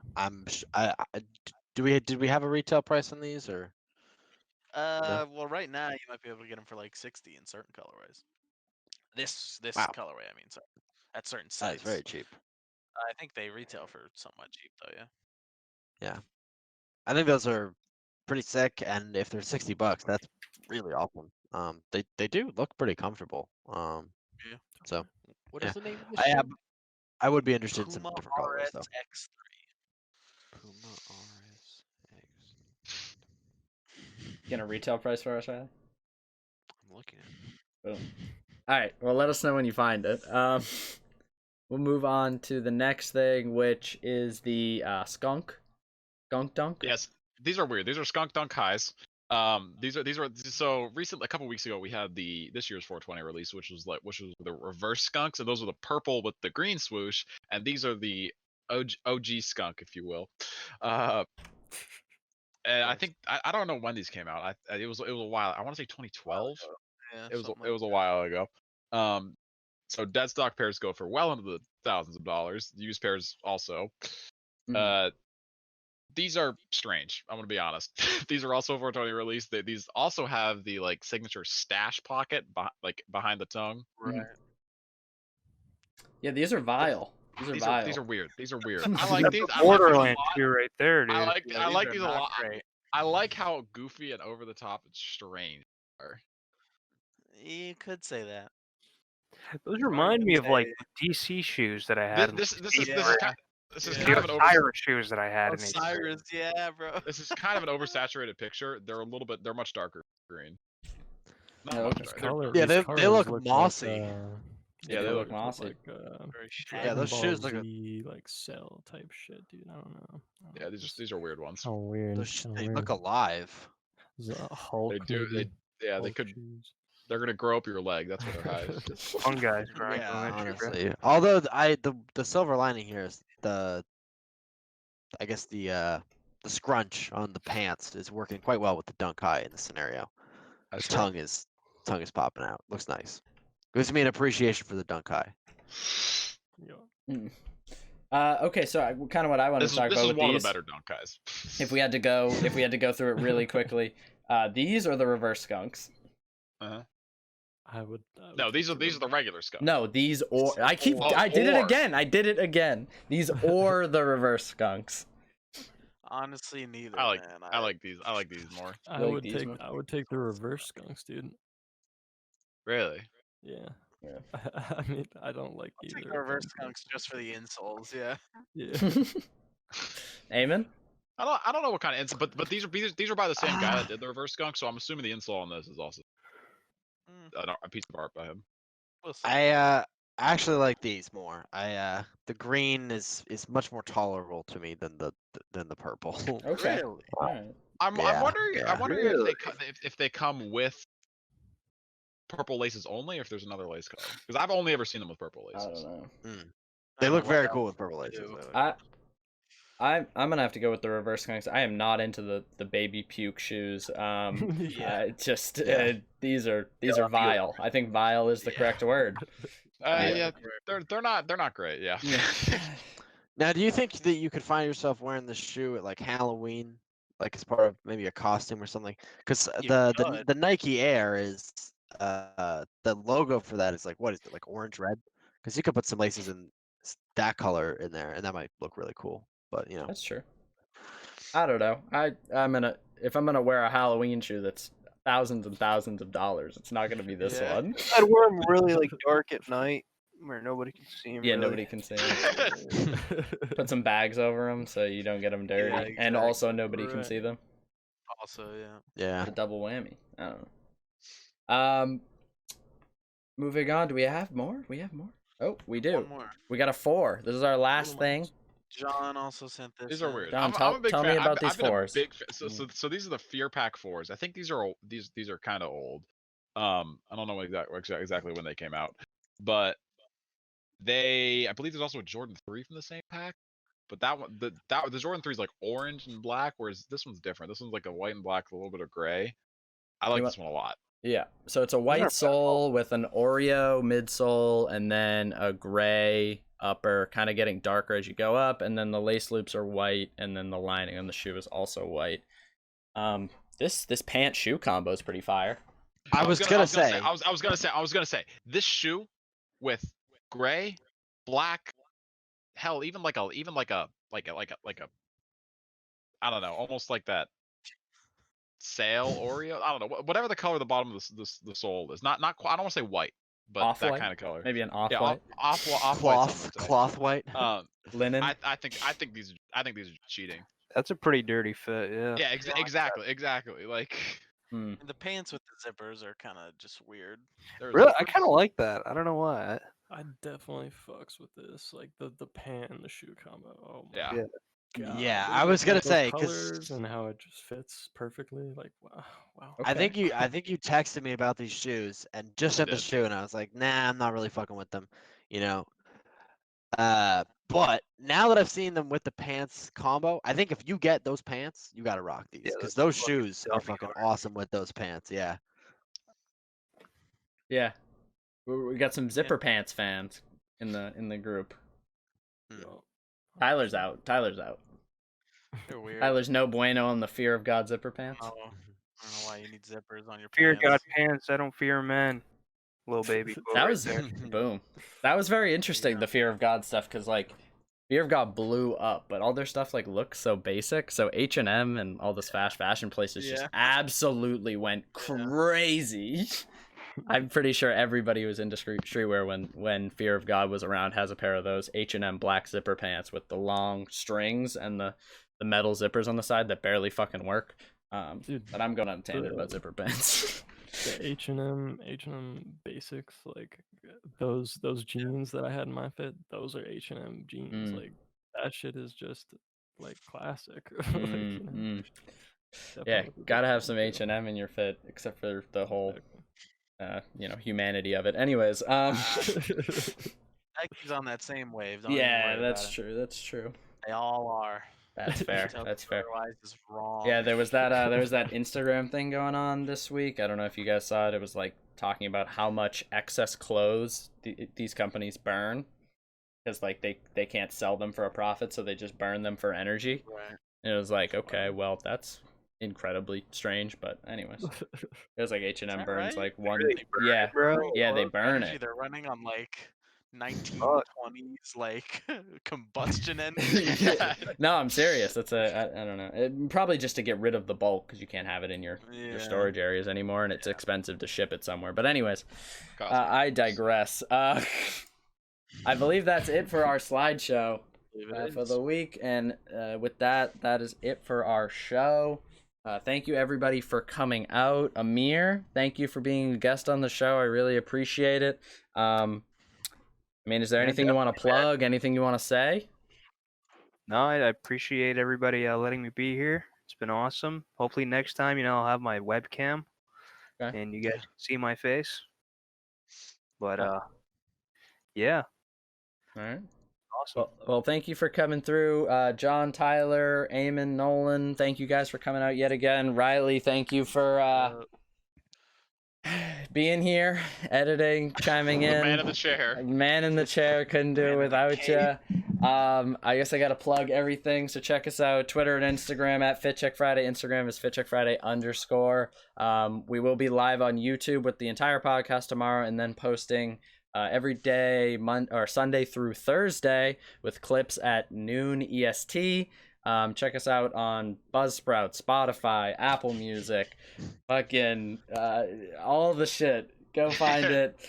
did we have a retail price on these or? Well, right now you might be able to get them for like 60 in certain colorways. This Wow. colorway, I mean, sorry, at certain That's sites. very cheap. I think they retail for somewhat cheap though. Yeah. I think those are pretty sick, and if they're $60, that's really awesome. They do look pretty comfortable. Yeah. So What yeah. is the name of the shoe? I would be interested in some Puma different colors though. RSX3. Puma RSX. Get a retail price for us, Riley? I'm looking at it. Boom. All right. Well, let us know when you find it. We'll move on to the next thing, which is the skunk dunk. Yes, these are weird. These are skunk dunk highs. These are so recently. A couple weeks ago, we had this year's 420 release, which was the reverse skunk. So those are the purple with the green swoosh, and these are the OG skunk, if you will. And I think I don't know when these came out. It was a while. I want to say 2012. Yeah, It was a while ago. So dead stock pairs go for well into the thousands of dollars. Used pairs also. These are strange. I'm gonna be honest. These are also 420 release. These also have the like signature stash pocket behind the tongue. Right. Yeah, these are vile. These are vile. These are weird. These are weird. I like these. Borderland too, right there, dude. I like Yeah, I like these these are a not lot. great. I like how goofy and over the top and strange they are. You could say that. Those remind me of like the DC shoes that I had. This is kind the of an Osiris shoes that I had in Osiris, yeah, bro. This is kind of an oversaturated picture. They're much darker green. Not Oh, much okay. darker. Yeah, These they colors look mossy. Yeah, they look mossy. Like, Very Yeah, those Dragon shoes Ball look. Z, like cell type shit, dude. I don't know. Yeah, these are weird ones. Oh, weird. They look alive. Hulk. They do. maybe. They Hulk could. shoes. They're gonna grow up your leg. That's what they're high. Fun guys, right? Yeah, Going at you, bro. honestly. Although the silver lining here is the scrunch on the pants is working quite well with the dunk high in this scenario. The That's tongue is popping out. Looks nice. Gives me an appreciation for the dunk high. Yeah. Okay, so kind of what I wanted to talk This about is with one these. of the better dunk guys. If we had to go through it really quickly, these are the reverse skunks. Uh-huh. I would No, these take are the regular skunks. No, these or I did it again. These or the reverse skunks. Honestly, neither. I like man. I like these more. I like would these take more? I would take the reverse skunks, dude. Really? Yeah. Yeah. I mean, I don't like I'll either. take the of reverse them, but- skunks just for the insoles. Yeah. Yeah. Amen. I don't know what kind of insole, but these are by the same guy that did the reverse skunk, so I'm assuming the insole on this is also a piece of art by him. We'll see. I actually like these more. The green is much more tolerable to me than the purple. Okay. Really? All right. I'm Yeah, wondering yeah. if they come with purple laces only, or if there's another lace color. Because I've only ever seen them with purple I laces. don't know. They I look don't know very what cool else with purple to laces. do. I'm gonna have to go with the reverse skunks. I am not into the baby puke shoes. Yeah. These are vile. I think vile is the correct word. Yeah, they're not great. Yeah. Now, do you think that you could find yourself wearing this shoe at like Halloween, like as part of maybe a costume or something? Because You the Nike Air is the logo for that is like, what is it, like orange red? Because you could put some laces in that color in there, and that might look really cool. But you know, That's true. I don't know. If I'm gonna wear a Halloween shoe that's thousands and thousands of dollars, it's not gonna be this Yeah. one. I'd wear them really like dark at night where nobody can see them. Yeah, really. nobody can see 'em. Put some bags over them so you don't get them dirty, Yeah, and also nobody can Right. see them. Also, yeah. yeah. It's a double whammy. I don't know. Moving on. Do we have more? We have more. Oh, we do. One more. We got a 4. This is our last Little thing. ones. John also sent this. These are in. weird. John, I'm a big tell fan. me about I've these been a 4s. big so these are the Fear Pack 4s. I think these are old, these are kind of old. I don't know exactly when they came out, but I believe there's also a Jordan 3 from the same pack. But that one, the Jordan 3 is like orange and black, whereas this one's different. This one's like a white and black, with a little bit of gray. I like this one a lot. Yeah. So it's a white sole with an Oreo midsole and then a gray upper, kind of getting darker as you go up, and then the lace loops are white, and then the lining on the shoe is also white. This pant shoe combo is pretty fire. I was gonna say this shoe with gray, black, hell, even like a I don't know, almost like that sail Oreo. I don't know, whatever the color the bottom of the sole is. Not I don't want to say white, but Off-white? that kind of color. Maybe an Yeah, off-white. off cloth white. Linen. I think these are cheating. That's a pretty dirty fit. Yeah. Yeah, exactly. Like Hmm. And the pants with the zippers are kind of just weird. Really, I kind of like that. I don't know why. I definitely fucks with this, like the pant and the shoe combo. Oh my Yeah. god. Yeah, dude, I was gonna those say, colors 'cause and how it just fits perfectly. Like wow. I Okay. think you texted me about these shoes and just sent the did. shoe, and I was like, nah, I'm not really fucking with them, you know. But now that I've seen them with the pants combo, I think if you get those pants, you gotta rock these Yeah, because those those fucking shoes are dummy fucking hard. awesome with those pants. Yeah. Yeah. We got some zipper pants fans in the group. Yo, Tyler's out. They're weird. Tyler's no bueno on the Fear of God zipper pants. I don't know why you need zippers on your Fear pants. God pants. I don't fear men. Little baby. quote That right was there. boom. That was very interesting. The Fear of God stuff, because like Fear of God blew up, but all their stuff like looks so basic. So H&M and all this fast fashion places just Yeah. absolutely went crazy. I'm pretty sure everybody who was into streetwear when Fear of God was around has a pair of those H&M black zipper pants with the long strings and the metal zippers on the side that barely fucking work. Dude, But I'm going on a tangent about zipper pants. the H&M basics, like those jeans that I had in my fit, those are H&M jeans. Mm. Like that shit is just like classic. Like, you know, Mm. Yeah, definitely what gotta they're have some trying to do. H&M in your fit, except for the whole Exactly. humanity of it. Anyways, Nike's on that same wave. Don't even yeah, worry that's about it. true. That's true. They all are. That's fair. Tell That's them fair. Otherwise, is wrong. Yeah, there was that Instagram thing going on this week. I don't know if you guys saw it. It was like talking about how much excess clothes these companies burn. because like they can't sell them for a profit, so they just burn them for energy. Right. And it was like, okay, well, that's incredibly strange, but anyways, it was like H&M that burns right? like one, Really burn yeah, it, bro? yeah, they Low burn energy, it. they're running on like 1920s like combustion engine. Yeah. No, I'm serious. It's I don't know. Probably just to get rid of the bulk because you can't have it in your storage areas anymore, and it's expensive to ship it somewhere. But anyways, I digress. I believe that's it for our slideshow for the week, and with that, that is it for our show. Thank you everybody for coming out. Amir, thank you for being a guest on the show. I really appreciate it. I mean, is there anything you want to plug? Anything you want to say? No, I appreciate everybody letting me be here. It's been awesome. Hopefully next time, I'll have my webcam and you guys can see my face. But yeah. All right. Awesome. Well, thank you for coming through. John, Tyler, Eamon, Nolan, thank you guys for coming out yet again. Riley, thank you for being here, editing, chiming in. Man in the chair. Man in the chair, couldn't do it without you. I guess I gotta plug everything, so check us out, Twitter and Instagram at FitCheckFriday. Instagram is FitCheckFriday_. We will be live on YouTube with the entire podcast tomorrow, and then posting every day, Sunday through Thursday, with clips at noon EST. Check us out on Buzzsprout, Spotify, Apple Music, fucking all the shit. Go find it.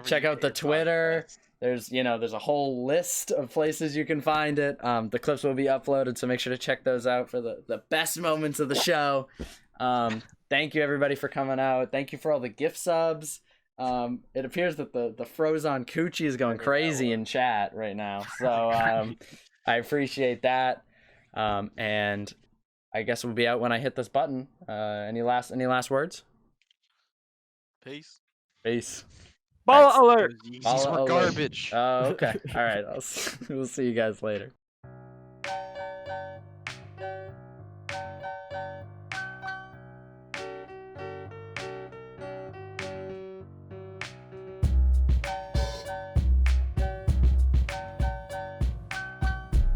Check out the Twitter. There's a whole list of places you can find it. The clips will be uploaded, so make sure to check those out for the best moments of the show. Thank you everybody for coming out. Thank you for all the gift subs. It appears that the Frozon Coochie is going crazy in chat right now, so I appreciate that. And I guess we'll be out when I hit this button. Any last words? Peace. Ball alert! Yeezys were garbage. Oh, okay. All right. We'll see you guys later.